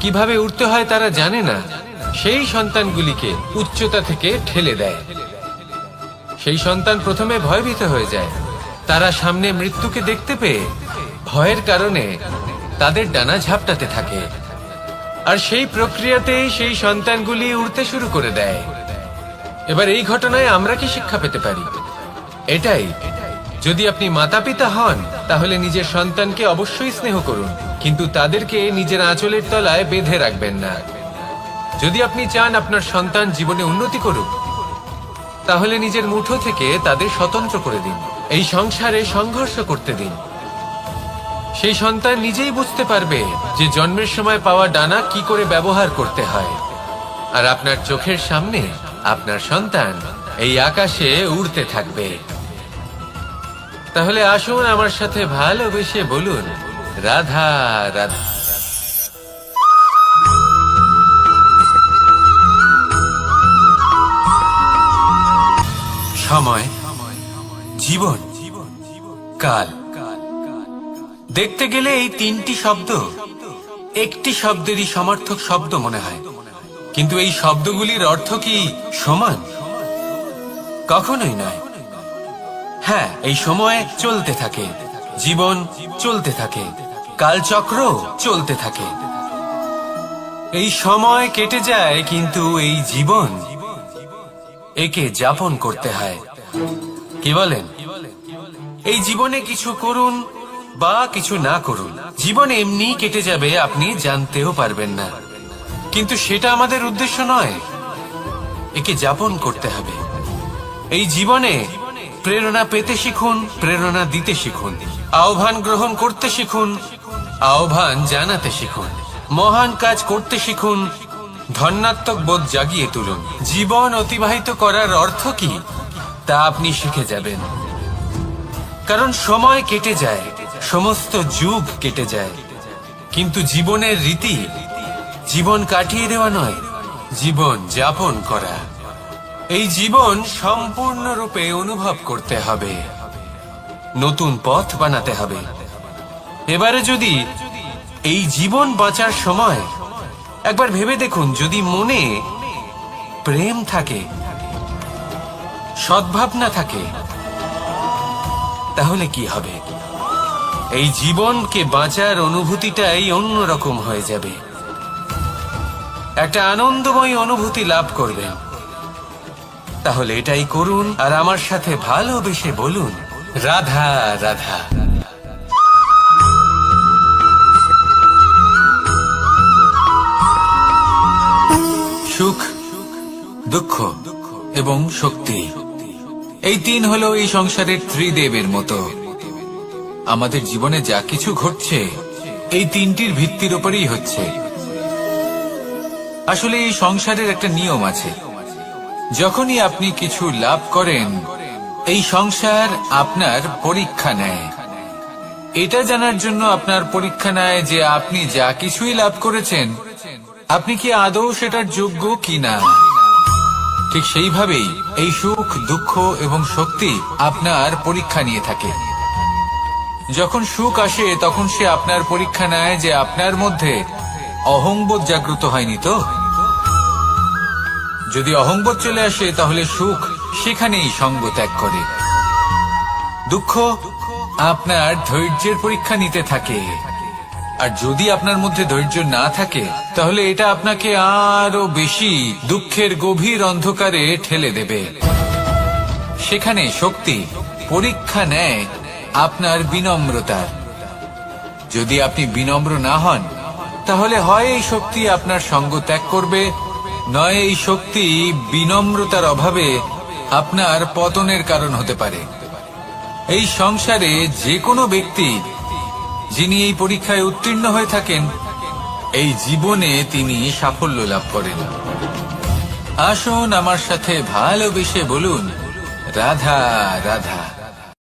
কিভাবে উঠতে হয় তারা জানে না, সেই সন্তানগুলিকে উচ্চতা থেকে ঠেলে দেয়। সেই সন্তান প্রথমে ভয়ভীত হয়ে যায়। তারা সামনে মৃত্যুকে দেখতে পেয়ে ভয়ের কারণে তাদের ডানা ঝাপটাতে থাকে, আর সেই প্রক্রিয়াতেই সেই সন্তানগুলি উড়তে শুরু করে দেয়। এবার এই ঘটনায় আমরা কি শিক্ষা পেতে পারি? এটাই, যদি আপনি মাতা পিতা হন তাহলে নিজের সন্তানকে অবশ্যই স্নেহ করুন, কিন্তু তাদেরকে নিজের আঁচলের তলায় বেঁধে রাখবেন না। যদি আপনি চান আপনার সন্তান জীবনে উন্নতি করুক, তাহলে নিজের মুঠো থেকে তাদের স্বতন্ত্র করে দিন। এই সংসারে সংঘর্ষ করতে দিন। সেই সন্তান নিজেই বুঝতে পারবে যে জন্মের সময় পাওয়া ডানা কি করে ব্যবহার করতে হয়। আর আপনার চোখের সামনে আপনার সন্তান এই আকাশে উড়তে থাকবে। তাহলে আসুন আমার সাথে ভালোবেসে বলুন, রাধা রাধা। সময়, জীবন, কাল। দেখতে গেলে এই তিনটি শব্দ একটি শব্দেরই সমার্থক শব্দ মনে হয়, কিন্তু এই শব্দগুলির অর্থ কি সমান? কখনোই নয়। হ্যাঁ, এই সময় চলতে থাকে, জীবন চলতে থাকে, কালচক্র চলতে থাকে। এই সময় কেটে যায়, কিন্তু এই জীবন একে যাপন করতে হয়। কি বলেন? এই জীবনে কিছু করুন বা কিছু না করুন, জীবন এমনি কেটে যাবে, আপনি জানতেও পারবেন না। কিন্তু সেটা আমাদের উদ্দেশ্য নয়, একে যাপন করতে হবে। এই জীবনে প্রেরণা পেতে শিখুন, প্রেরণা দিতে শিখুন, আহ্বান গ্রহণ করতে শিখুন, আহ্বান জানাতে শিখুন, মহান কাজ করতে শিখুন, ধন্যাত্মক বোধ জাগিয়ে তুলুন। জীবন অতিবাহিত করার অর্থ কি তা আপনি শিখে যাবেন। কারণ সময় কেটে যায়, সমস্ত যুগ কেটে যায়, কিন্তু জীবনের রীতি জীবন কাটিয়ে দেওয়া নয়, জীবন যাপন করা। এই জীবন সম্পূর্ণরূপে অনুভব করতে হবে, নতুন পথ বানাতে হবে। এবারে যদি এই জীবন বাঁচার সময় একবার ভেবে দেখুন, যদি মনে প্রেম থাকে, সদ্ভাবনা থাকে, তাহলে কি হবে? এই জীবনকে বাঁচার অনুভূতিটাই অন্যরকম হয়ে যাবে, একটা আনন্দময় অনুভূতি লাভ করবেন। তাহলে এটাই করুন, আর আমার সাথে ভালোবেসে বলুন, রাধা রাধা। সুখ, দুঃখ এবং শক্তি, এই তিন হলো এই সংসারের ত্রিদেবের মতো। আমাদের জীবনে যা কিছু ঘটছে এই তিনটির ভিত্তির উপরেই হচ্ছে। আসলে এই সংসারের একটা নিয়ম আছে, যখনই আপনি কিছু লাভ করেন, এই সংসার আপনার পরীক্ষা নেয়। এটা জানার জন্য আপনার পরীক্ষা নেয় যে আপনি যা কিছুই লাভ করেছেন, আপনি কি আদৌ সেটার যোগ্য কিনা। ঠিক সেইভাবেই এই সুখ, দুঃখ এবং শক্তি আপনার পরীক্ষা নিয়ে থাকে। যখন সুখ আসে তখন সে আপনার পরীক্ষা নেয় যে আপনার মধ্যে অহংবোধ জাগ্রত হয়নি তো। যদি অহংবোধ চলে আসে তাহলে সুখ সেখানেই সঙ্গ ত্যাগ করে। দুঃখ আপনার ধৈর্যের পরীক্ষা নিতে থাকে, আর যদি আপনার মধ্যে ধৈর্য না থাকে তাহলে এটা আপনাকে আরো বেশি দুঃখের গভীর অন্ধকারে ঠেলে দেবে। সেখানে শক্তি পরীক্ষা নেয় আপনার বিনম্রতার। যদি আপনি বিনম্র না হন তাহলে হয় এই শক্তি আপনার সঙ্গ ত্যাগ করবে, নয় এই শক্তি বিনম্রতার অভাবে আপনার পতনের কারণ হতে পারে। এই সংসারে যে কোনো ব্যক্তি যিনি এই পরীক্ষায় উত্তীর্ণ হয়ে থাকেন, এই জীবনে তিনি সাফল্য লাভ করেন। আসুন আমার সাথে ভালোবেসে বলুন, রাধা রাধা।